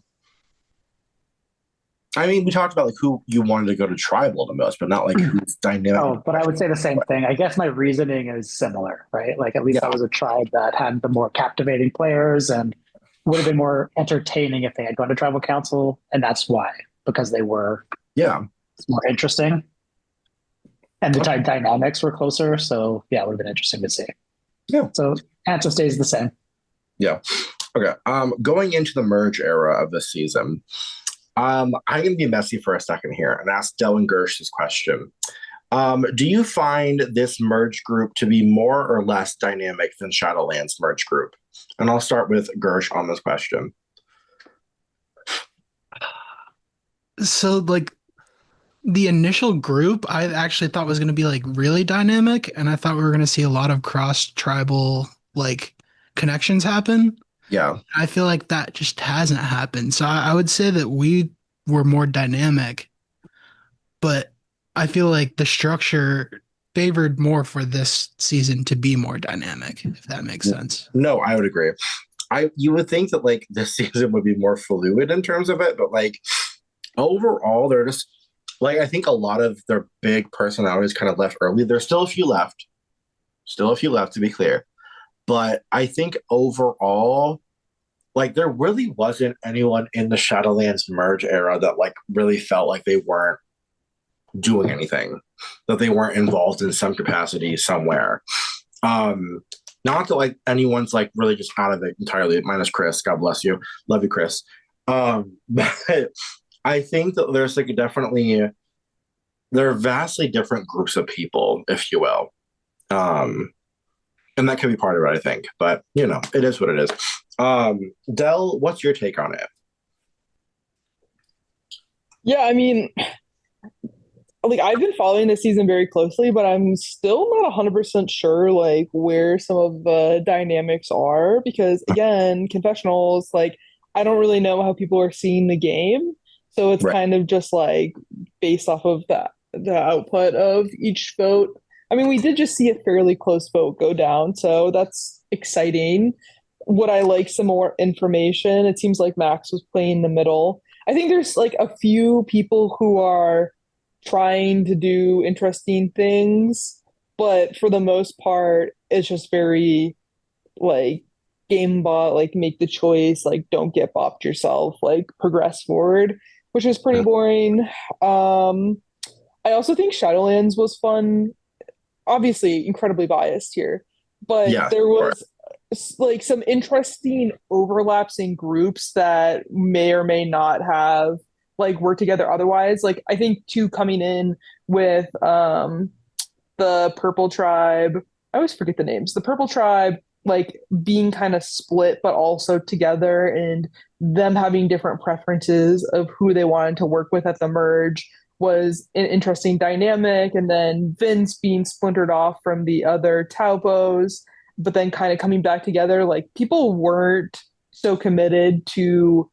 I mean, we talked about like who you wanted to go to tribal the most, but not like who's dynamic. Oh, but I would say the same thing. I guess my reasoning is similar, right? Like at least that Yeah, was a tribe that had the more captivating players and would have been more entertaining if they had gone to tribal council, and that's why, because they were yeah, more interesting and the dynamics were closer. So yeah, it would have been interesting to see. yeah, So answer stays the same. yeah. Okay. Going into the merge era of this season, I'm gonna be messy for a second here and ask Dylan Gersh this question. Do you find this merge group to be more or less dynamic than Shadowlands merge group? And I'll start with Gersh on this question. So like the initial group, I actually thought was going to be like really dynamic, and I thought we were going to see a lot of cross tribal like connections happen. Yeah, I feel like that just hasn't happened. So I would say that we were more dynamic, but I feel like the structure favored more for this season to be more dynamic, if that makes sense. no, I would agree. You would think that like this season would be more fluid in terms of it, but like overall, they're just like I think a lot of their big personalities kind of left early. There's still a few left to be clear, but I think overall, like there really wasn't anyone in the Shadowlands merge era that like really felt like they weren't doing anything, that they weren't involved in some capacity somewhere. Um, Not that like anyone's like really just out of it entirely, minus Chris. God bless you, love you, Chris. But I think that there's like definitely there are vastly different groups of people, if you will. And that could be part of it, I think. But it is what it is. Dell, what's your take on it? Yeah, I mean, like I've been following this season very closely, but I'm still not 100% sure like where some of the dynamics are because again, confessionals, like I don't really know how people are seeing the game. So it's Right. kind of just like based off of that the output of each vote. I mean, we did just see a fairly close vote go down, so that's exciting. Would I like some more information? It seems like Max was playing the middle. I think there's like a few people who are trying to do interesting things, but for the most part, it's just very like game bot, like make the choice, like don't get bopped yourself, like progress forward, which is pretty boring. I also think Shadowlands was fun. Obviously, incredibly biased here, but Yeah, there sure. was like some interesting overlaps in groups that may or may not have like worked together otherwise. Like I think two coming in with the Purple Tribe. I always forget the names. The Purple Tribe, like being kind of split, but also together, and them having different preferences of who they wanted to work with at the merge was an interesting dynamic. And then Vince being splintered off from the other Taupos, but then kind of coming back together. Like people weren't so committed to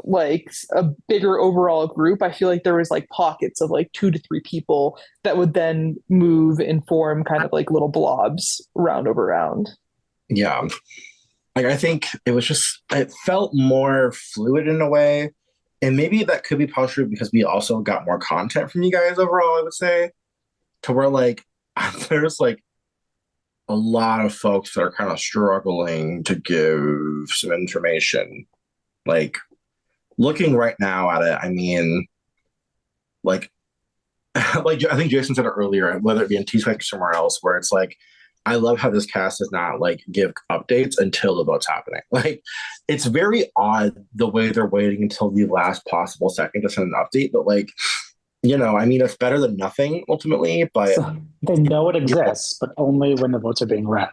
like a bigger overall group. I feel like there was like pockets of like 2 to 3 people that would then move and form kind of like little blobs round over round. Yeah. Like I think it felt more fluid in a way. And maybe that could be partially because we also got more content from you guys overall, I would say. To where like there's like a lot of folks that are kind of struggling to give some information. Like looking right now at it, I mean, like, like I think Jason said it earlier, whether it be in T-Spec or somewhere else, where it's like, I love how this cast does not like give updates until the vote's happening. Like, it's very odd the way they're waiting until the last possible second to send an update. But like, I mean, it's better than nothing ultimately. But So they know it exists, but only when the votes are being read.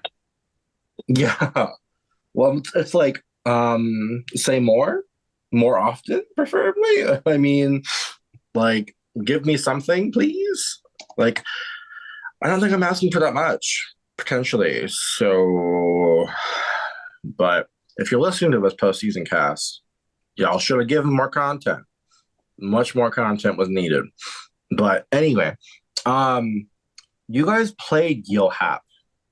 yeah, well, it's like, say more often, preferably. I mean, like, give me something, please. Like, I don't think I'm asking for that much, potentially. So, but if you're listening to this postseason cast, y'all should have given more content. Much more content was needed. But anyway, you guys played Gilhap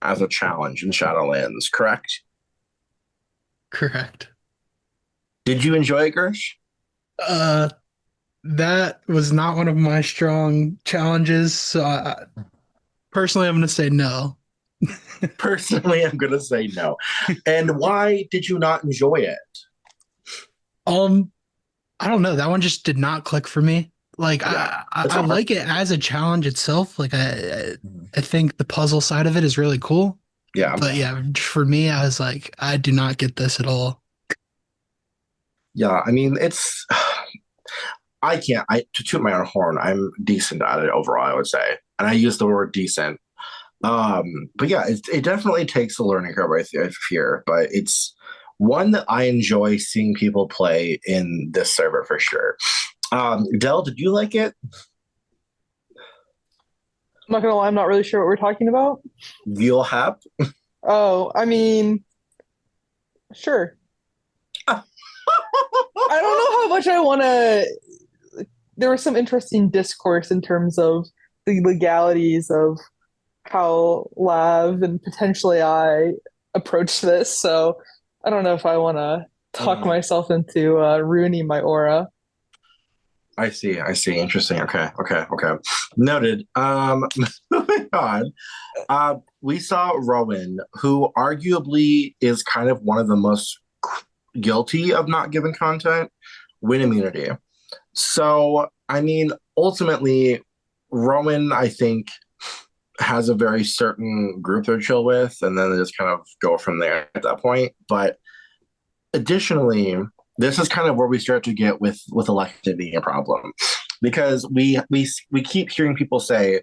as a challenge in Shadowlands, correct? Correct. Did you enjoy it, Gersh? That was not one of my strong challenges. So personally, I'm going to say no. Personally, I'm going to say no. And why did you not enjoy it? I don't know. That one just did not click for me. Like Yeah, I like it as a challenge itself. Like I think the puzzle side of it is really cool. Yeah. But yeah, for me, I was like, I do not get this at all. Yeah, I mean, to toot my own horn, I'm decent at it overall, I would say. And I use the word decent. But yeah, it definitely takes a learning curve, I fear, but it's one that I enjoy seeing people play in this server for sure. Del, did you like it? I'm not gonna lie, I'm not really sure what we're talking about. You'll have? Oh, I mean, sure. I don't know how much I want to. There was some interesting discourse in terms of the legalities of how Lav and potentially I approach this. So I don't know if I want to talk myself into ruining my aura. I see. Interesting. Okay. Noted. Moving on. We saw Rowan, who arguably is kind of one of the most guilty of not giving content, win immunity. So, I mean, ultimately, Rowan, I think, has a very certain group they're chill with, and then they just kind of go from there at that point. But additionally, this is kind of where we start to get with elected being a problem, because we keep hearing people say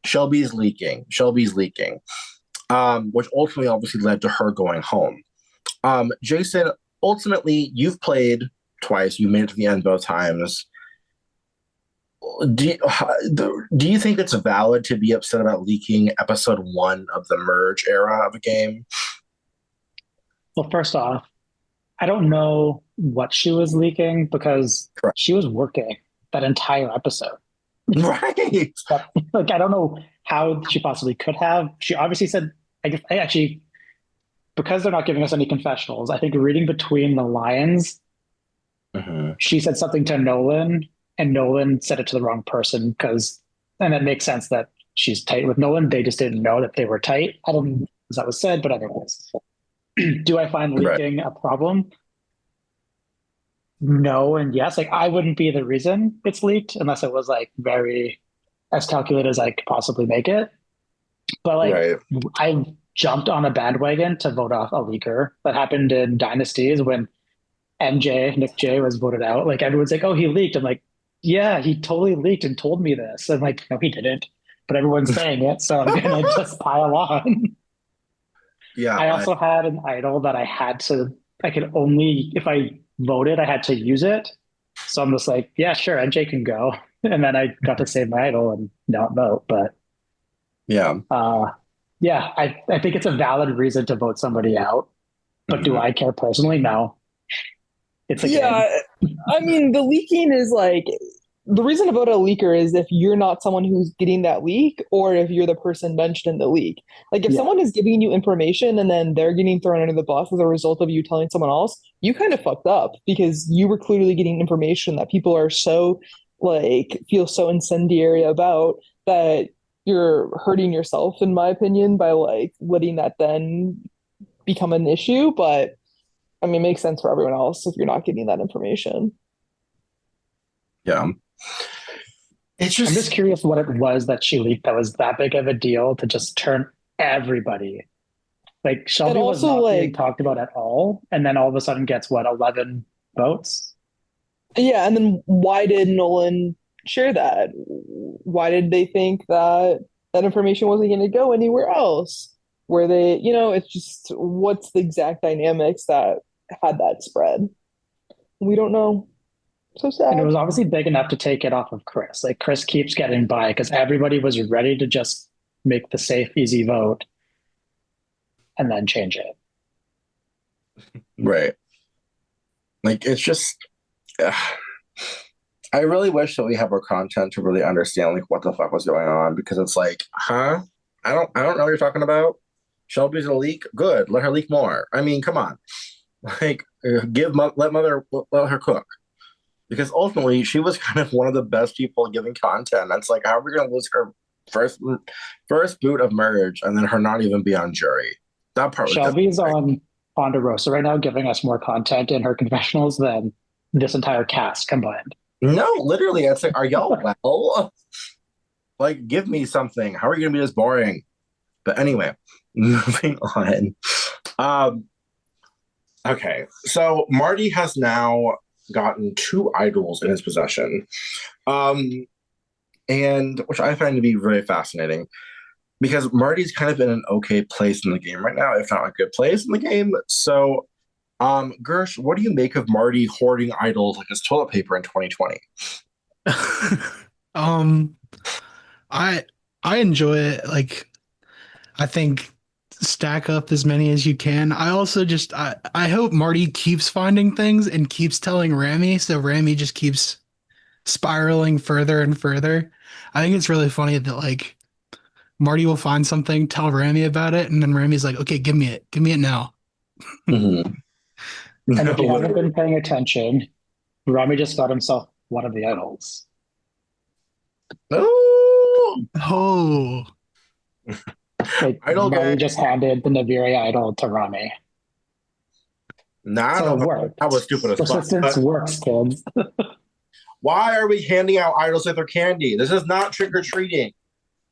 Shelby's leaking, which ultimately obviously led to her going home. Jason, ultimately, you've played twice. You made it to the end both times. Do you think it's valid to be upset about leaking episode 1 of the merge era of a game? Well, first off, I don't know what she was leaking because Correct. she was working that entire episode. Right. Like, I don't know how she possibly could have. She obviously said, I actually, because they're not giving us any confessionals, I think reading between the lines, she said something to Nolan, and Nolan said it to the wrong person and it makes sense that she's tight with Nolan. They just didn't know that they were tight. I don't know if that was said, but otherwise. Do I find leaking a problem? No and yes. Like, I wouldn't be the reason it's leaked unless it was like very as calculated as I could possibly make it. But like, I jumped on a bandwagon to vote off a leaker. That happened in Dynasties when Nick J was voted out. Like, everyone's like, oh, he leaked. I'm like, yeah, he totally leaked and told me this. And like, no, he didn't. but everyone's saying it, so I'm gonna just pile on. Yeah, I also had an idol that I could only, if I voted, I had to use it. So I'm just like, yeah, sure, NJ can go. And then I got to save my idol and not vote. But yeah. yeah, I think it's a valid reason to vote somebody out. But do I care personally? No. It's a game. Yeah, I mean, the leaking is like the reason to vote a leaker is if you're not someone who's getting that leak or if you're the person mentioned in the leak. Like if Yeah. someone is giving you information and then they're getting thrown under the bus as a result of you telling someone else, you kind of fucked up because you were clearly getting information that people are so like feel so incendiary about that you're hurting yourself, in my opinion, by like letting that then become an issue. But I mean, it makes sense for everyone else if you're not getting that information. Yeah. It's I'm just just curious what it was that she leaked that was that big of a deal to just turn everybody. Like And Shelby was also, not being like, talked about at all, and then all of a sudden gets what, 11 votes? yeah, and then why did Nolan share that? Why did they think that that information wasn't going to go anywhere else? Where they, it's just what's the exact dynamics that had that spread? We don't know. So And it sad. was obviously big enough to take it off of Chris. Like Chris keeps getting by because everybody was ready to just make the safe, easy vote and then change it. right. Like it's just I really wish that we have more content to really understand like what the fuck was going on because it's like, huh? I don't know what you're talking about. Shelby's a leak. Good. Let her leak more. I mean, come on. Like let her cook. Because ultimately she was kind of one of the best people giving content. That's like, how are we gonna lose her first boot of merge and then her not even be on jury? That part was Shelby's on Ponderosa right now, giving us more content in her confessionals than this entire cast combined. no, literally, it's like, are y'all well? Like, give me something. How are you gonna be this boring? But anyway, moving on. Um, okay, so Marty has now gotten 2 idols in his possession, and which I find to be very fascinating because Marty's kind of in an okay place in the game right now, if not a good place in the game. So, Gersh, what do you make of Marty hoarding idols like his toilet paper in 2020? I I enjoy it. Like I think stack up as many as you can. I also just I hope Marty keeps finding things and keeps telling Rami, so Rami just keeps spiraling further and further. I think it's really funny that like Marty will find something, tell Rami about it, and then Rami's like, "Okay, give me it. Give me it now." Mm-hmm. And if you haven't been paying attention, Rami just got himself one of the idols. Oh, Oh, Like idol Marty gang. just handed the Naviri idol to Rami. Nah, I So don't it know. worked. That was stupid as fuck. Persistence But works, kids. why are we handing out idols with their candy? This is not trick or treating.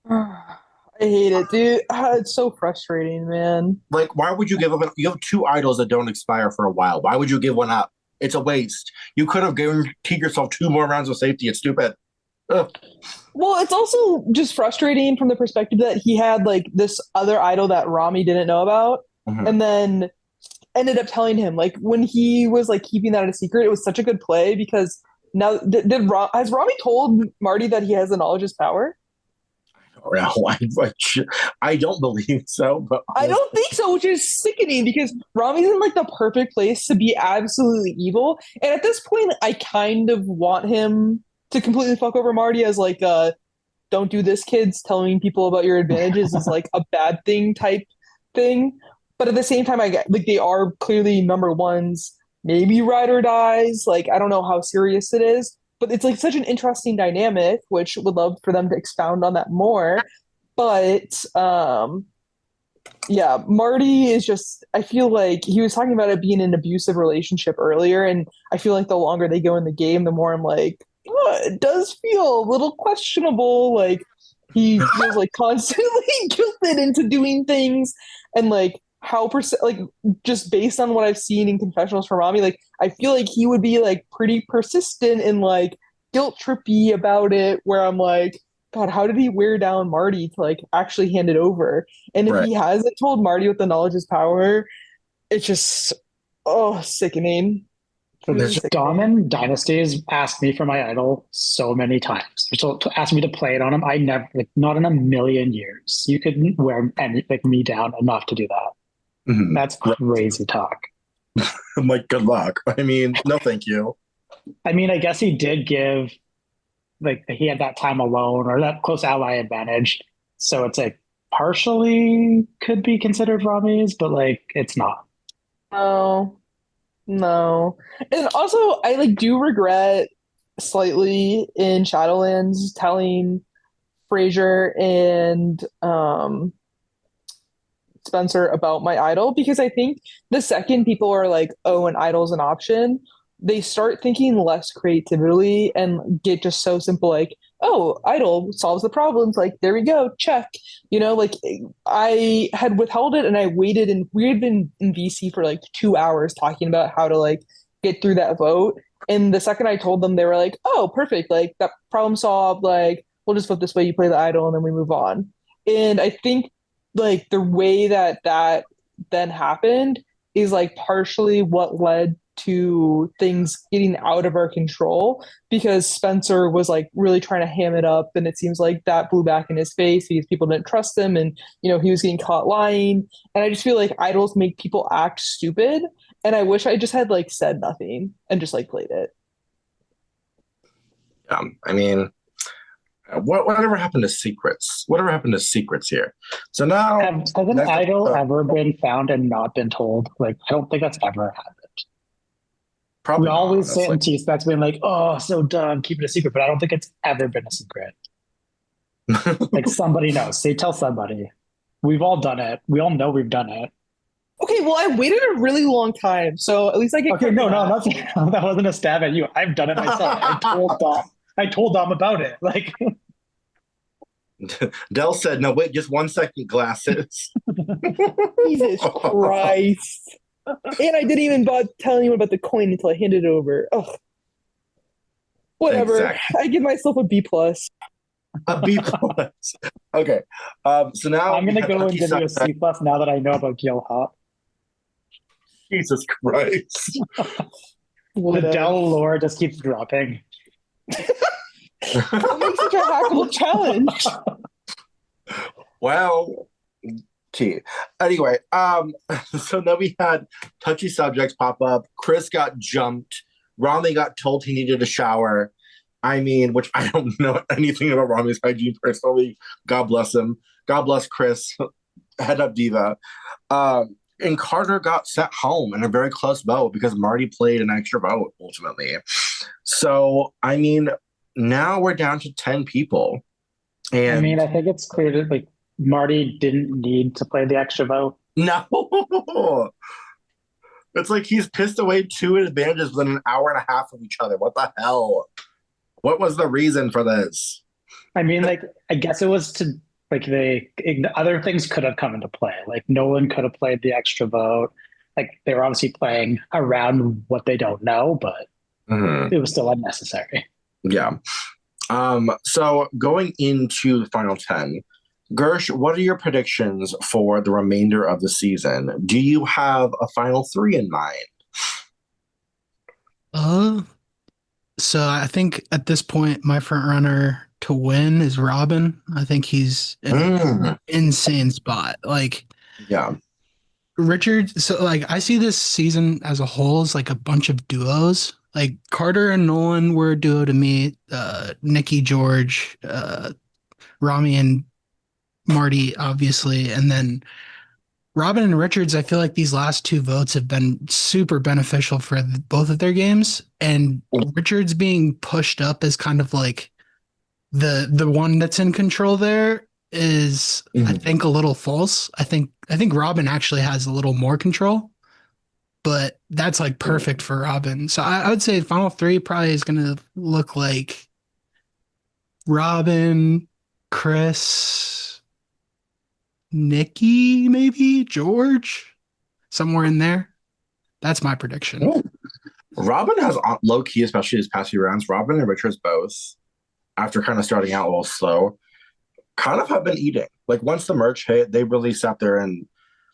I hate it, dude. It's so frustrating, man. Like, why would you give up? You have 2 idols that don't expire for a while. Why would you give one up? It's a waste. You could have guaranteed yourself 2 more rounds of safety. It's stupid. Ugh. Well, it's also just frustrating from the perspective that he had like this other idol that Rami didn't know about, Mhm. and then ended up telling him like when he was like keeping that a secret. It was such a good play because now has Rami told Marty that he has the knowledge is power? I don't believe so, but I don't think so, which is sickening because Rami's in like the perfect place to be absolutely evil. And at this point, I kind of want him to completely fuck over Marty as like don't do this, kids. Telling people about your advantages is like a bad thing type thing. But at the same time, I get like they are clearly number ones, maybe ride or dies. Like I don't know how serious it is, but it's like such an interesting dynamic, which would love for them to expound on that more. But yeah, Marty is just I feel like he was talking about it being an abusive relationship earlier, and I feel like the longer they go in the game, the more I'm like, oh, it does feel a little questionable. Like he feels like constantly guilted into doing things, and like like just based on what I've seen in confessionals from Rami, like I feel like he would be like pretty persistent and like guilt trippy about it. Where I'm like, God, how did he wear down Marty to like actually hand it over? And if Right. he hasn't told Marty what the knowledge is power, it's just sickening. There's Truly just, sickening. Dawn Dynasties asked me for my idol so many times. So to ask me to play it on him, I never, like, not in a million years. You could wear any, like, me down enough to do that. mhm. That's crazy talk. I'm like, good luck. I mean, no, thank you. I mean, I guess he did give, like, he had that time alone or that close ally advantage. So it's like partially could be considered Rami's, but like it's not. No, no. And also, I like do regret slightly in Shadowlands telling Fraser and Spencer about my idol because I think the second people are like, oh, an idol's an option, they start thinking less creatively and get just so simple, like, oh, idol solves the problems. Like, there we go, check. Like I had withheld it and I waited, and we had been in VC for like 2 hours talking about how to like get through that vote. And the second I told them, they were like, oh, perfect. Like, that problem solved. Like, we'll just vote this way, you play the idol, and then we move on. And I think like the way that then happened is like partially what led to things getting out of our control because Spencer was like really trying to ham it up, and it seems like that blew back in his face because people didn't trust him, and he was getting caught lying. And I just feel like idols make people act stupid, and I wish I just had like said nothing and just like played it. I mean, whatever happened to secrets? Whatever happened to secrets here? So now, Has an next, idol ever been found and not been told? Like, I don't think that's ever happened. We probably not, always say it honestly. in T-Specs being like, oh, so dumb, keep it a secret, but I don't think it's ever been a secret. Like somebody knows. Say tell somebody. We've all done it. We all know we've done it. Okay, well, I waited a really long time, so at least I get Okay, credit no, for no, that. that wasn't a stab at you. I've done it myself. I told Dom about it. Like Dell said, "No, wait, just 1 second, glasses." Jesus Christ. And I didn't even tell anyone about the coin until I handed it over. Ugh, whatever. Exactly. I give myself a B plus. A B plus. Okay. So now I'm we gonna have go and touchy give you a subject. C plus now that I know about Gil Hop. Jesus Christ. The Dell lore just keeps dropping. What makes such a hackable challenge? Well, T. Anyway, so then we had touchy subjects pop up. Chris got jumped. Rami got told he needed a shower. I mean, which I don't know anything about Rami's hygiene personally. God bless him. God bless Chris. Head up diva. And Carter got sent home in a very close vote because Marty played an extra vote ultimately. So, I mean, now we're down to 10 people. I mean, And I think it's clear that like Marty didn't need to play the extra vote. no, it's like he's pissed away two advantages within an hour and a half of each other. What the hell? What was the reason for this? I mean, like, I guess it was to like other things could have come into play. Like Nolan could have played the extra vote. Like they were obviously playing around what they don't know, but Mhm. it was still unnecessary. Yeah. So going into the final 10, Gersh, what are your predictions for the remainder of the season? Do you have a final three in mind? Uh, so I think at this point, my front runner to win is Robin. I think he's in an insane spot. Like Yeah. Richard, so like I see this season as a whole as like a bunch of duos. Like Carter and Nolan were a duo to me. Nikki, George, Rami and Marty, obviously, and then Robin and Richards. I feel like these last two votes have been super beneficial for both of their games, and Richards being pushed up as kind of like the one that's in control there is I think a little false. I think Robin actually has a little more control, but that's like perfect for Robin. So I would say final three probably is going to look like Robin, Chris, Nikki, maybe George, somewhere in there. That's my prediction. Robin has low key, especially his past few rounds. Robin and Richards both after kind of starting out a little slow, kind of have been eating. Like once the merch hit, they really sat there and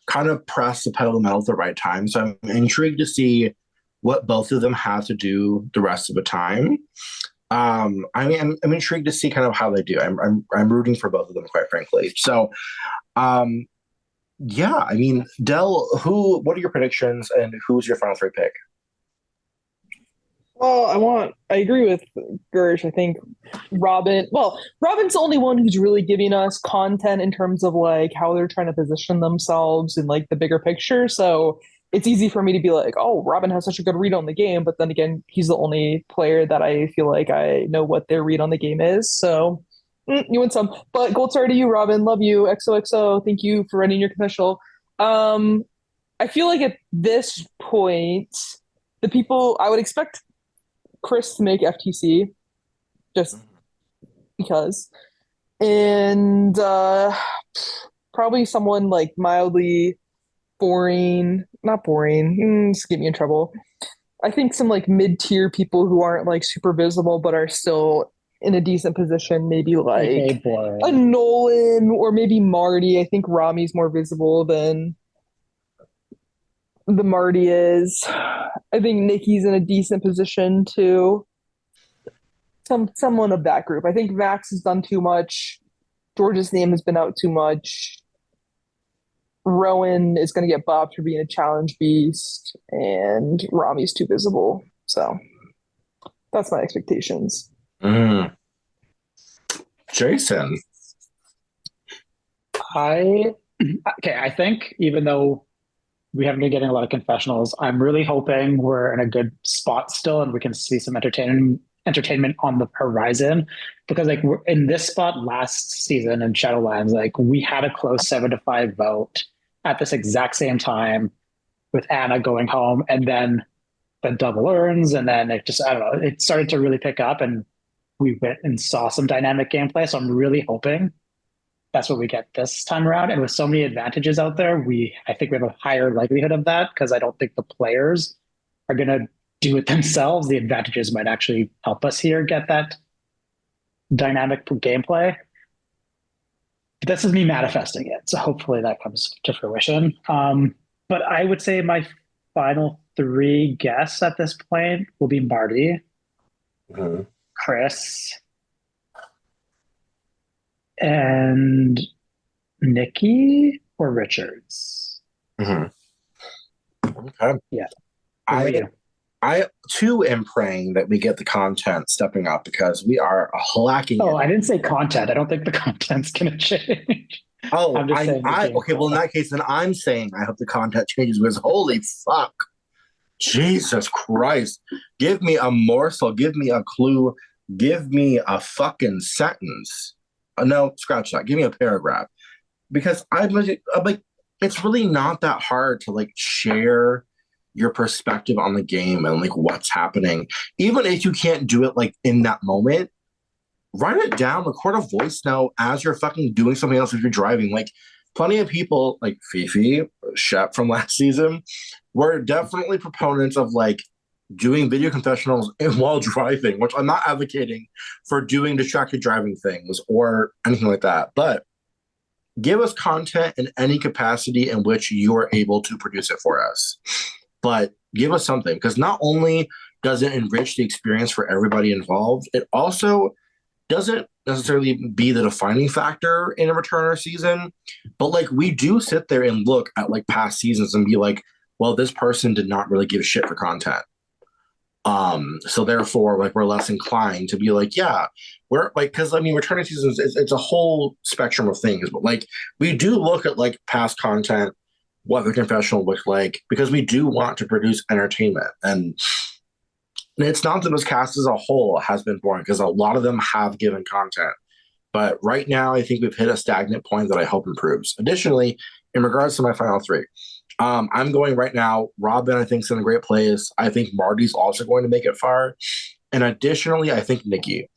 kind of pressed the pedal to the metal at the right time. So I'm intrigued to see what both of them have to do the rest of the time. I mean, I'm intrigued to see kind of how they do. I'm rooting for both of them, quite frankly. So, um, yeah, I mean, Dell, what are your predictions and who's your final three pick? Well, I agree with Gersh. I think Robin's the only one who's really giving us content in terms of like how they're trying to position themselves in like the bigger picture. So it's easy for me to be like, oh, Robin has such a good read on the game. But then again, he's the only player that I feel like I know what their read on the game is. So you win some. But gold star to you, Robin. Love you. XOXO. Thank you for running your commercial. I feel like at this point, the people I would expect Chris to make FTC just because. And probably someone like mildly boring, not boring, just get me in trouble. I think some like mid-tier people who aren't like super visible but are still in a decent position, maybe like a Nolan or maybe Marty. I think Rami's more visible than the Marty is. I think Nikki's in a decent position too. Someone of that group. I think Max has done too much. George's name has been out too much. Rowan is going to get bobbed for being a challenge beast, and Rami's too visible. So that's my expectations. Jason. I think even though we haven't been getting a lot of confessionals, I'm really hoping we're in a good spot still and we can see some entertainment on the horizon, because like we're in this spot last season in Shadowlands, like we had a close 7-5 vote at this exact same time with Anna going home, and then the double earns, and then it just, I don't know, it started to really pick up and we went and saw some dynamic gameplay. So I'm really hoping that's what we get this time around. And with so many advantages out there, I think we have a higher likelihood of that, because I don't think the players are going to do it themselves. The advantages might actually help us here get that dynamic gameplay. But this is me manifesting it, so hopefully that comes to fruition. But I would say my final three guests at this point will be Marty, Chris, and Nikki or Richards. Okay. Yeah. I too am praying that we get the content stepping up, because we are lacking. I didn't say content. I don't think the content's going to change. Oh, I'm just saying okay. Well, in that case, then I'm saying I hope the content changes, because holy fuck, Jesus Christ, give me a morsel, give me a clue, give me a fucking sentence. No, scratch that. Give me a paragraph, because I'm like, it's really not that hard to like share your perspective on the game and like what's happening. Even if you can't do it like in that moment, write it down, record a voice note as you're fucking doing something else. If you're driving, like plenty of people like Fifi, Shep from last season, were definitely proponents of like doing video confessionals while driving, which I'm not advocating for doing distracted driving things or anything like that. But give us content in any capacity in which you are able to produce it for us. But give us something, because not only does it enrich the experience for everybody involved, it also doesn't necessarily be the defining factor in a returner season. But like we do sit there and look at like past seasons and be like, well, this person did not really give a shit for content. So therefore, like we're less inclined to be like, yeah, we're like, because I mean, returning seasons, it's a whole spectrum of things, but like we do look at like past content, what the confessional looks like, because we do want to produce entertainment. And it's not that this cast as a whole has been boring, because a lot of them have given content. But right now, I think we've hit a stagnant point that I hope improves. Additionally, in regards to my final three, I'm going right now. Robin, I think, is in a great place. I think Marty's also going to make it far. And additionally, I think Nikki.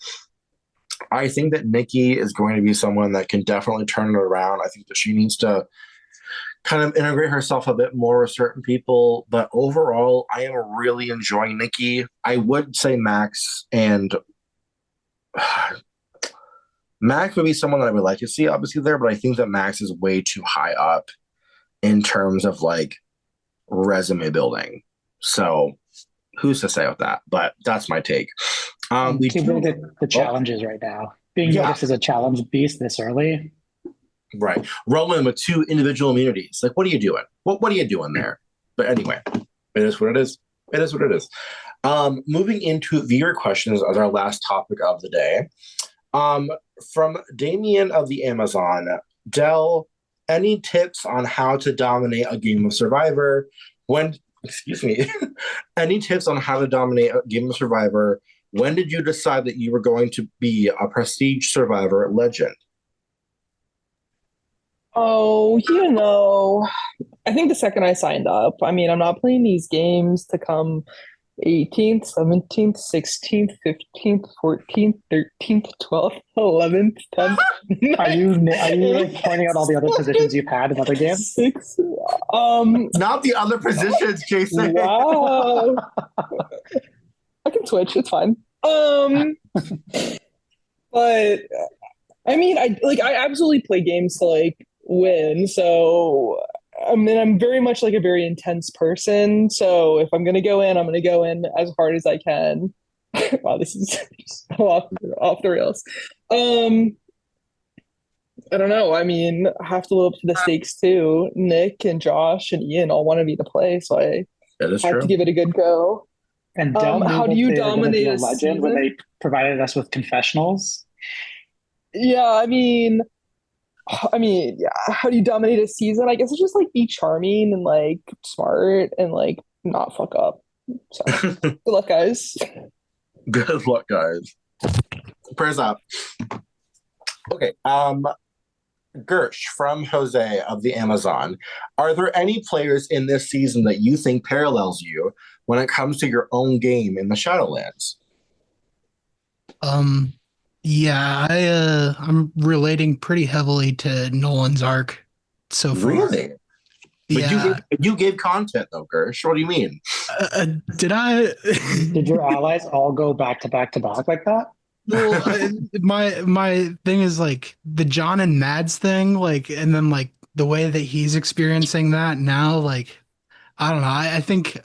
I think that Nikki is going to be someone that can definitely turn it around. I think that she needs to kind of integrate herself a bit more with certain people. But overall, I am really enjoying Nikki. I would say Max and Max would be someone that I would like to see, obviously, there, but I think that Max is way too high up in terms of like resume building. So who's to say with that? But that's my take. And We too do, big the oh, challenges right now. Being yeah, noticed as a challenge beast this early. right. Roman with 2 individual immunities. Like, what are you doing? What are you doing there? But anyway, it is what it is. It is what it is. Moving into viewer questions as our last topic of the day. From Damien of the Amazon, Dell, any tips on how to dominate a game of Survivor? When, excuse me, any tips on how to dominate a game of Survivor? When did you decide that you were going to be a prestige Survivor legend? Oh, I think the second I signed up, I mean, I'm not playing these games to come 18th, 17th, 16th, 15th, 14th, 13th, 12th, 11th, 10th, Are you 9th, like pointing out all the other positions you've had in other games? 6th. Not the other positions, Jason. Wow. I can switch, it's fine. But I mean, I absolutely play games to like win. So I mean, I'm very much like a very intense person. So if I'm gonna go in, I'm gonna go in as hard as I can. Wow, this is just off the rails. Um, I don't know. I mean, I have to live up to the stakes too. Nick and Josh and Ian all wanted me to play, so I That is had to true. give it a good go. And Dell knew How do that you they were going to be dominate a a legend when season? they provided us with confessionals. Yeah, yeah. How do you dominate a season? I guess it's just like be charming and like smart and like not fuck up. So good luck, guys. Good luck, guys. Prayers up. Okay. Gersh from Jose of the Amazon. Are there any players in this season that you think parallels you when it comes to your own game in the Shadowlands? Um, yeah, I'm relating pretty heavily to Nolan's arc so far. Really? But Yeah. you gave content though, Gersh. What do you mean? Did I? Did your allies all go back to back to back like that? Well, my thing is like the John and Mads thing, like, and then like the way that he's experiencing that now, like, I don't know. I think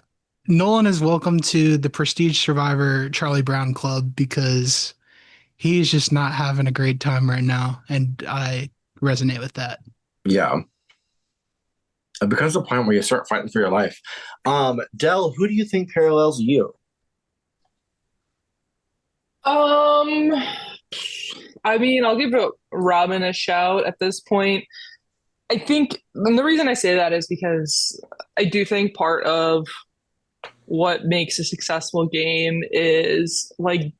Nolan is welcome to the Prestige Survivor Charlie Brown Club because he's just not having a great time right now, and I resonate with that. Yeah. It becomes a point where you start fighting for your life. Dell, who do you think parallels you? Um, I mean, I'll give Robin a shout at this point. I think, and the reason I say that is because I do think part of what makes a successful game is like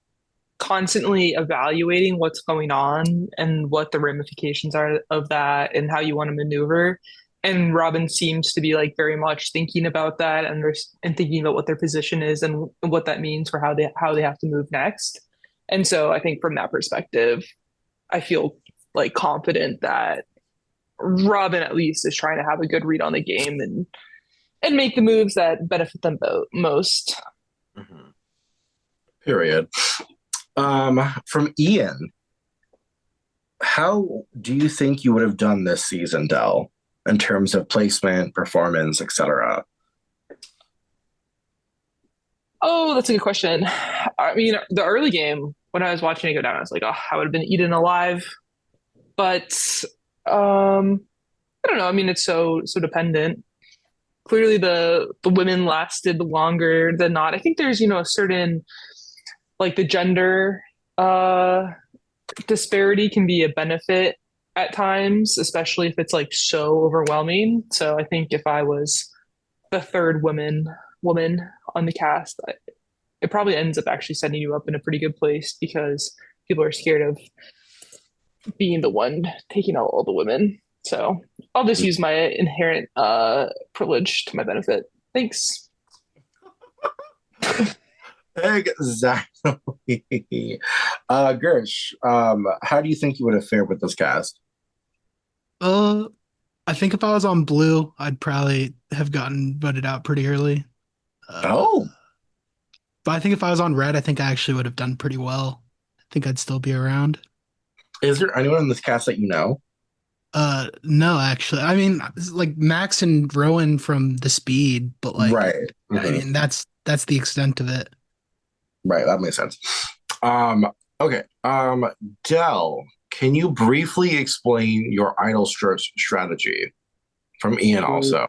constantly evaluating what's going on and what the ramifications are of that and how you want to maneuver. And Robin seems to be like very much thinking about that and thinking about what their position is and what that means for how they have to move next. And so I think from that perspective, I feel like confident that Robin at least is trying to have a good read on the game and make the moves that benefit them most. Mhm. Period. From Ian, how do you think you would have done this season, Dell, in terms of placement, performance, etc.? Oh, that's a good question. I mean, the early game, when I was watching it go down, I was like, oh, I would have been eaten alive. But I don't know. I mean, it's so dependent. Clearly the women lasted longer than not. I think there's, a certain like the gender uh disparity can be a benefit at times, especially if it's like so overwhelming. So I think if I was the third woman on the cast, it probably ends up actually setting you up in a pretty good place because people are scared of being the one taking out all the women. So I'll just use my inherent privilege to my benefit. Thanks. Exactly. Gersh, how do you think you would have fared with this cast? Uh, I think if I was on blue, I'd probably have gotten voted out pretty early. Uh, Oh, but I think if I was on red, I think I actually would have done pretty well. I think I'd still be around. Is there anyone in this cast that you know? No, actually. I mean, it's like Max and Rowan from the Speed, but like, Right. I Mhm. mean, that's the extent of it. Right. That makes sense. Um, okay. Dell, can you briefly explain your idol strategy from Ian Ooh, also?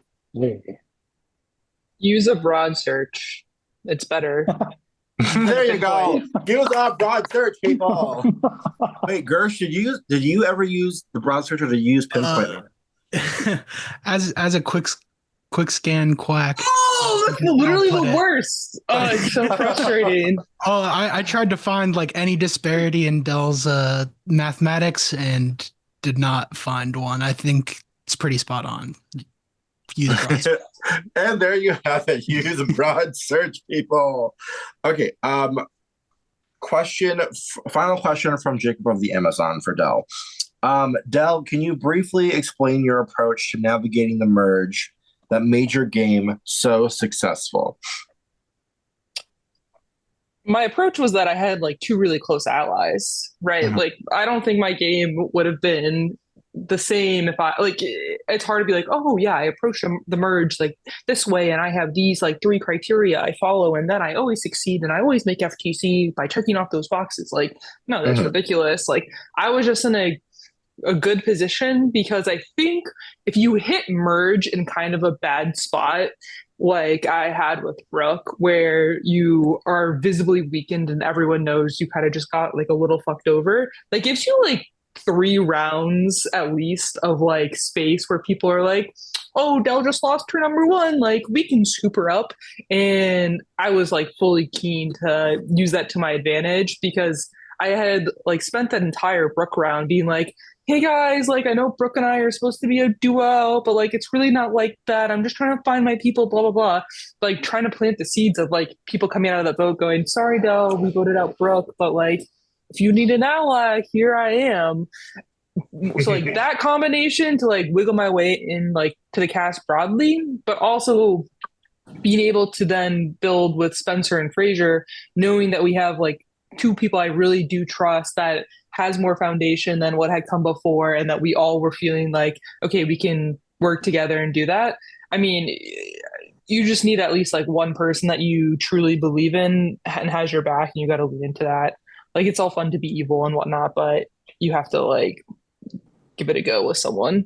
Use a broad search. It's better. There you go. Pinpoint. Use a broad search, people. Wait, Gersh, did you ever use the broad search or did you use pinpoint? Uh, as a quick scan quack. Oh, I that's guess I'll literally put the it. worst. Oh, it's so frustrating. Oh, I tried to find like any disparity in Dell's mathematics and did not find one. I think it's pretty spot on. Use broad. And there you have it. Use broad search, people. Okay. Final question from Jacob of the Amazon for Dell. Dell, can you briefly explain your approach to navigating the merge that made your game so successful? My approach was that I had like two really close allies, right? Mhm. Like I don't think my game would have been the same if I like it's hard to be like, oh yeah, I approach the merge like this way and I have these like three criteria I follow and then I always succeed and I always make FTC by checking off those boxes. Like, no, that's Mhm. ridiculous. Like I was just in a good position because I think if you hit merge in kind of a bad spot, like I had with Brooke, where you are visibly weakened and everyone knows you kind of just got like a little fucked over, that gives you like 3 rounds at least of like space where people are like, oh, Dell just lost her number one. Like we can scoop her up. And I was like fully keen to use that to my advantage because I had like spent that entire Brooke round being like, hey guys, like I know Brooke and I are supposed to be a duo, but like it's really not like that. I'm just trying to find my people, blah blah blah. Like trying to plant the seeds of like people coming out of the vote going, sorry, Dell, we voted out Brooke, but like if you need an ally, here I am. So like that combination to like wiggle my way in like to the cast broadly, but also being able to then build with Spencer and Fraser, knowing that we have like two people I really do trust that has more foundation than what had come before, and that we all were feeling like, okay, we can work together and do that. I mean, you just need at least like one person that you truly believe in and has your back, and you got to lean into that. Like it's all fun to be evil and whatnot, but you have to like give it a go with someone.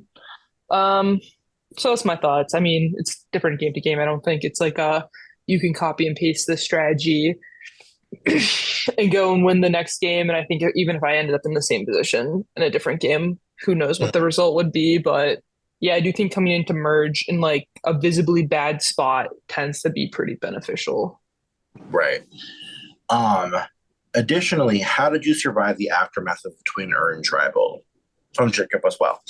Um, so that's my thoughts. I mean, it's different game to game. I don't think it's like you can copy and paste this strategy and go and win the next game. And I think even if I ended up in the same position in a different game, who knows what the result would be. But yeah, I do think coming into merge in like a visibly bad spot tends to be pretty beneficial. Right. Um, Additionally, how did you survive the aftermath of the Twin Urn Tribal? From Jacob as well.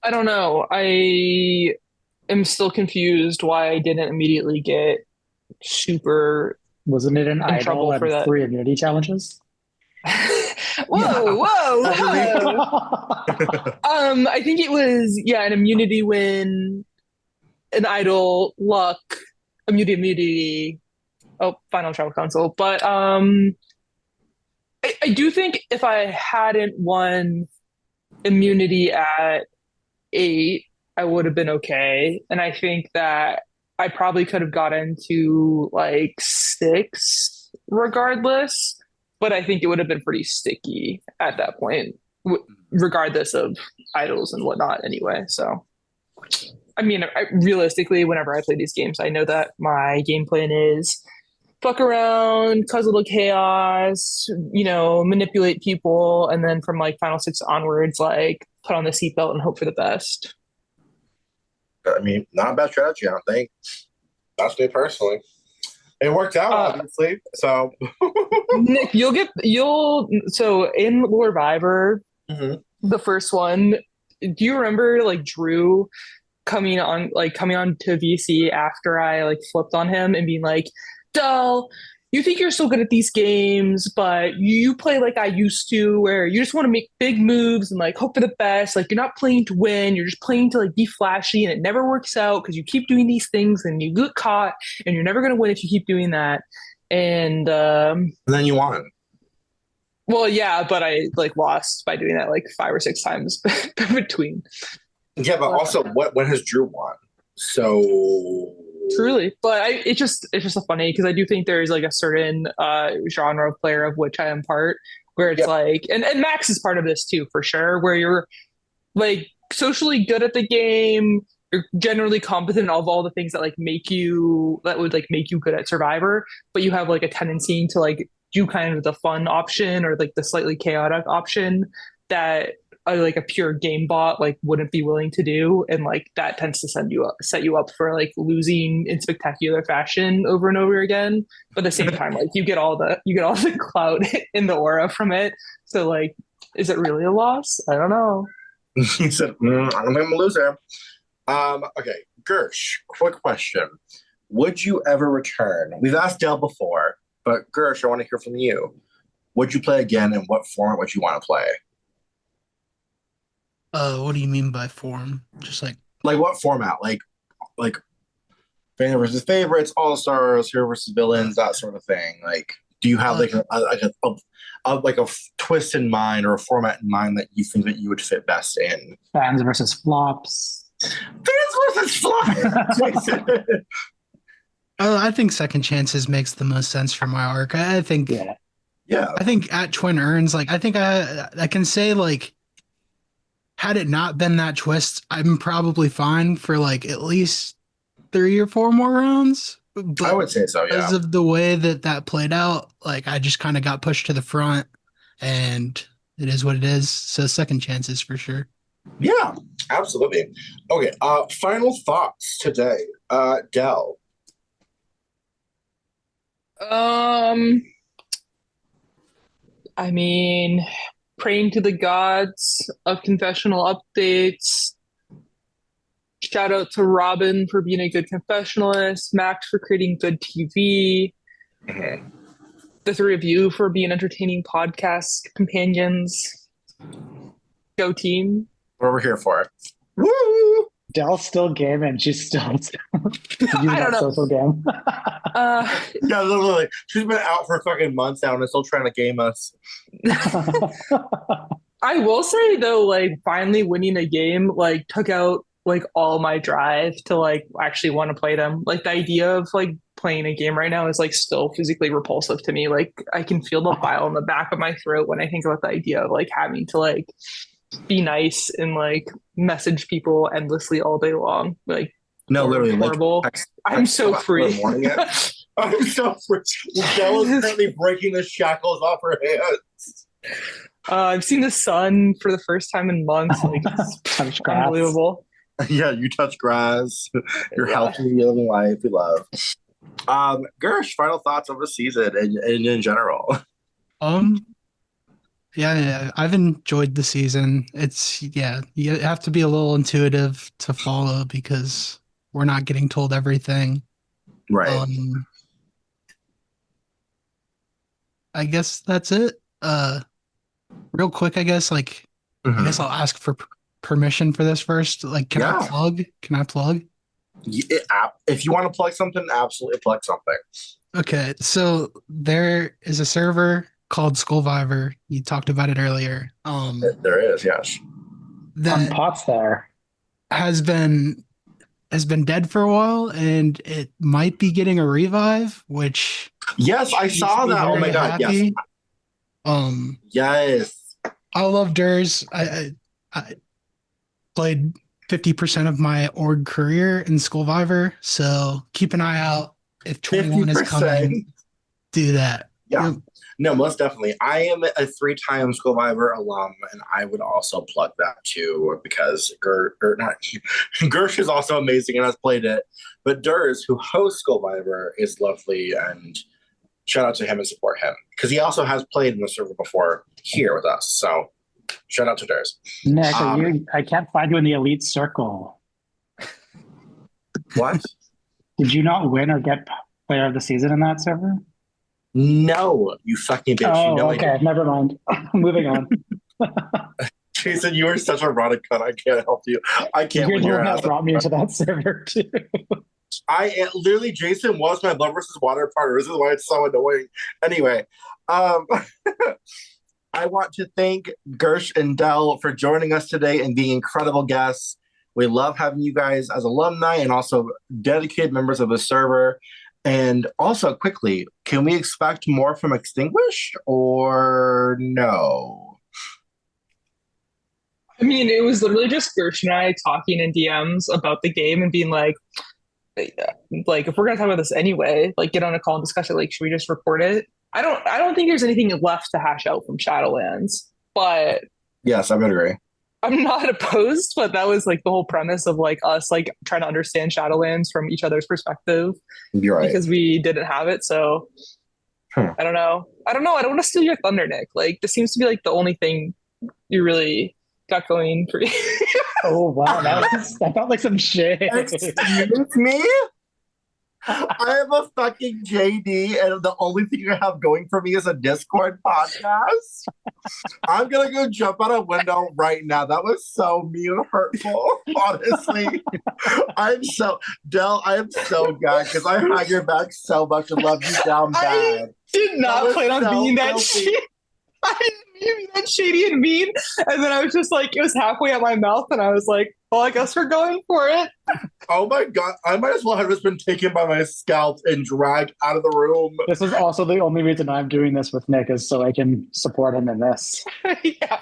I don't know. I am still confused why I didn't immediately get super Wasn't it an in idol trouble for and that. 3 immunity challenges? Whoa, whoa, whoa. I think it was yeah, an immunity win, an idol, luck, immunity. Oh, final travel console. But I do think if I hadn't won immunity at 8, I would have been okay. And I think that I probably could have gotten to like 6 regardless, but I think it would have been pretty sticky at that point, regardless of idols and whatnot anyway. So, I mean, realistically, whenever I play these games, I know that my game plan is fuck around, cause a little chaos, manipulate people, and then from like Final Six onwards, like put on the seatbelt and hope for the best. I mean, not a bad strategy, I don't think. That's me personally. It worked out, obviously. So, Nick, so in Lord Viver, Mhm. the first one, do you remember like Drew coming on to VC after I like flipped on him and being like, Dull, you think you're so good at these games, but you play like I used to, where you just want to make big moves and like hope for the best. Like you're not playing to win, you're just playing to like be flashy, and it never works out because you keep doing these things and you get caught, and you're never gonna win if you keep doing that. And And then you won. Well, yeah, but I like lost by doing that like 5 or 6 times between. Yeah, but also, what has Drew won? So Truly, but it's just so funny because I do think there is like a certain genre of player of which I am part, where it's yeah, like, and Max is part of this too for sure, where you're like socially good at the game, you're generally competent in all the things that like that would like make you good at Survivor, but you have like a tendency to like do kind of the fun option or like the slightly chaotic option that like a pure game bot like wouldn't be willing to do, and like that tends to set you up for like losing in spectacular fashion over and over again. But at the same time, like you get all the clout in the aura from it. So like, is it really a loss? I don't know. he said, I'm a loser. Okay, Gersh, quick question. Would you ever return? We've asked Dell before, but Gersh, I want to hear from you. Would you play again, and what format would you want to play? What do you mean by form? Just like, Like what format? Like fan versus favorites, all stars, hero versus villains, that sort of thing. Like, do you have like a twist in mind or a format in mind that you think that you would fit best in? Fans versus flops. Fans versus fly. I think second chances makes the most sense for my arc. I think, Yeah. Yeah. I think at Twin Urns, like, I think I can say like, had it not been that twist, I'm probably fine for like at least 3 or 4 more rounds. But I would say so, yeah. because of the way that played out, like I just kind of got pushed to the front, and it is what it is. So second chances for sure. Yeah, absolutely. Okay, final thoughts today. Dell. Um, I mean, praying to the gods of confessional updates. Shout out to Robin for being a good confessionalist, Max for creating good TV, Mhm. the three of you for being entertaining podcast companions. Go team. What we're here for. Woo! Dell's still gaming. She's still using I don't that know. social game. Yeah, literally. She's been out for fucking months now and is still trying to game us. I will say though, like finally winning a game like took out like all my drive to like actually want to play them. Like the idea of like playing a game right now is like still physically repulsive to me. Like I can feel the bile in the back of my throat when I think about the idea of like having to like be nice and like message people endlessly all day long. Like No, literally. horrible. Like, I'm so free. I'm so free. Dell is currently breaking the shackles off her hands. I've seen the sun for the first time in months. Like Touch it's grass. unbelievable. Yeah, you touch grass. You're Yeah. healthy, you're living life. We love. Gersh, final thoughts of the season and in general. Yeah, I've enjoyed the season. You have to be a little intuitive to follow because we're not getting told everything. Right. I guess that's it. Real quick, I guess I guess I'll ask for permission for this first. Like, can I plug? Can I plug? If you want to plug something, absolutely plug something. Okay, so there is a server called Skullvivor. You talked about it earlier. There is, yes. Fun pots there. Has been dead for a while, and it might be getting a revive, which yes, I saw that. Oh my god, happy. Yes. Yes. I love Durs. I played 50% of my org career in Skullvivor, so keep an eye out if 21 is coming. Do that. Yeah. Yep. No, most definitely. I am a 3-time Skullvivor alum, and I would also plug that too because Gersh is also amazing and has played it. But Durs, who hosts Skullvivor, is lovely, and shout out to him and support him because he also has played in the server before here with us. So shout out to Durs. Nick, I can't find you in the elite circle. What? Did you not win or get player of the season in that server? No, you fucking bitch. Oh, You know okay. Never mind. Moving on. Jason, you are such a rotted cunt. I can't help you. I can't. You're the one that brought me into that server too. Literally, Jason was my blood versus water partner. This is why it's so annoying. Anyway, I want to thank Gersh and Dell for joining us today and being incredible guests. We love having you guys as alumni and also dedicated members of the server. And also, quickly, can we expect more from Extinguished or no? I mean, it was literally just Gersh and I talking in DMs about the game and being like, if we're gonna talk about this anyway, like get on a call and discuss it. Like, should we just report it? I don't think there's anything left to hash out from Shadowlands, but Yes, I would agree. I'm not opposed. But that was like the whole premise of like us like trying to understand Shadowlands from each other's perspective You're right. because we didn't have it. So I don't know. I don't want to steal your thunder, Nick. Like this seems to be like the only thing you really got going for you. Oh wow, that felt like some shit. Excuse me? I am a fucking JD, and the only thing I have going for me is a Discord podcast. I'm gonna go jump out a window right now. That was so mean and hurtful, honestly. Dell, I am so glad because I had your back so much and love you down bad. I did not plan on being that filthy. shit. I didn't mean to be that shady and mean. And then I was just like, it was halfway at my mouth, and I was like, well, I guess we're going for it. Oh my god, I might as well have just been taken by my scalp and dragged out of the room. This is also the only reason I'm doing this with Nick is so I can support him in this. Yeah.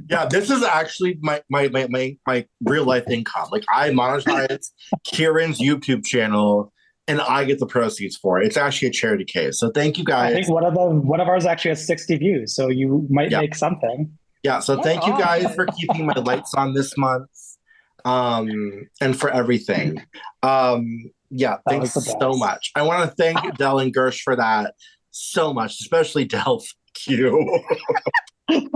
Yeah, this is actually my real life income. Like I monetize Kieran's YouTube channel and I get the proceeds for it. It's actually a charity case. So thank you guys. I think one of ours actually has 60 views, so you might make something. Yeah, so thank you guys for keeping my lights on this month. And for everything. Thanks so much. I want to thank Dell and Gersh for that so much, especially Dell. Thank you. And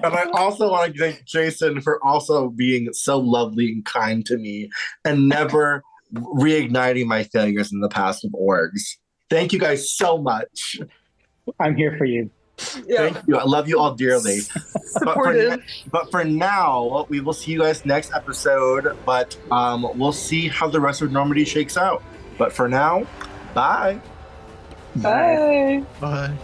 I also want to thank Jason for also being so lovely and kind to me and never reigniting my failures in the past with orgs. Thank you guys so much. I'm here for you. Yeah. Thank you. I love you all dearly. Supportive. But for now, we will see you guys next episode. But we'll see how the rest of Normandy shakes out. But for now, bye. Bye. Bye.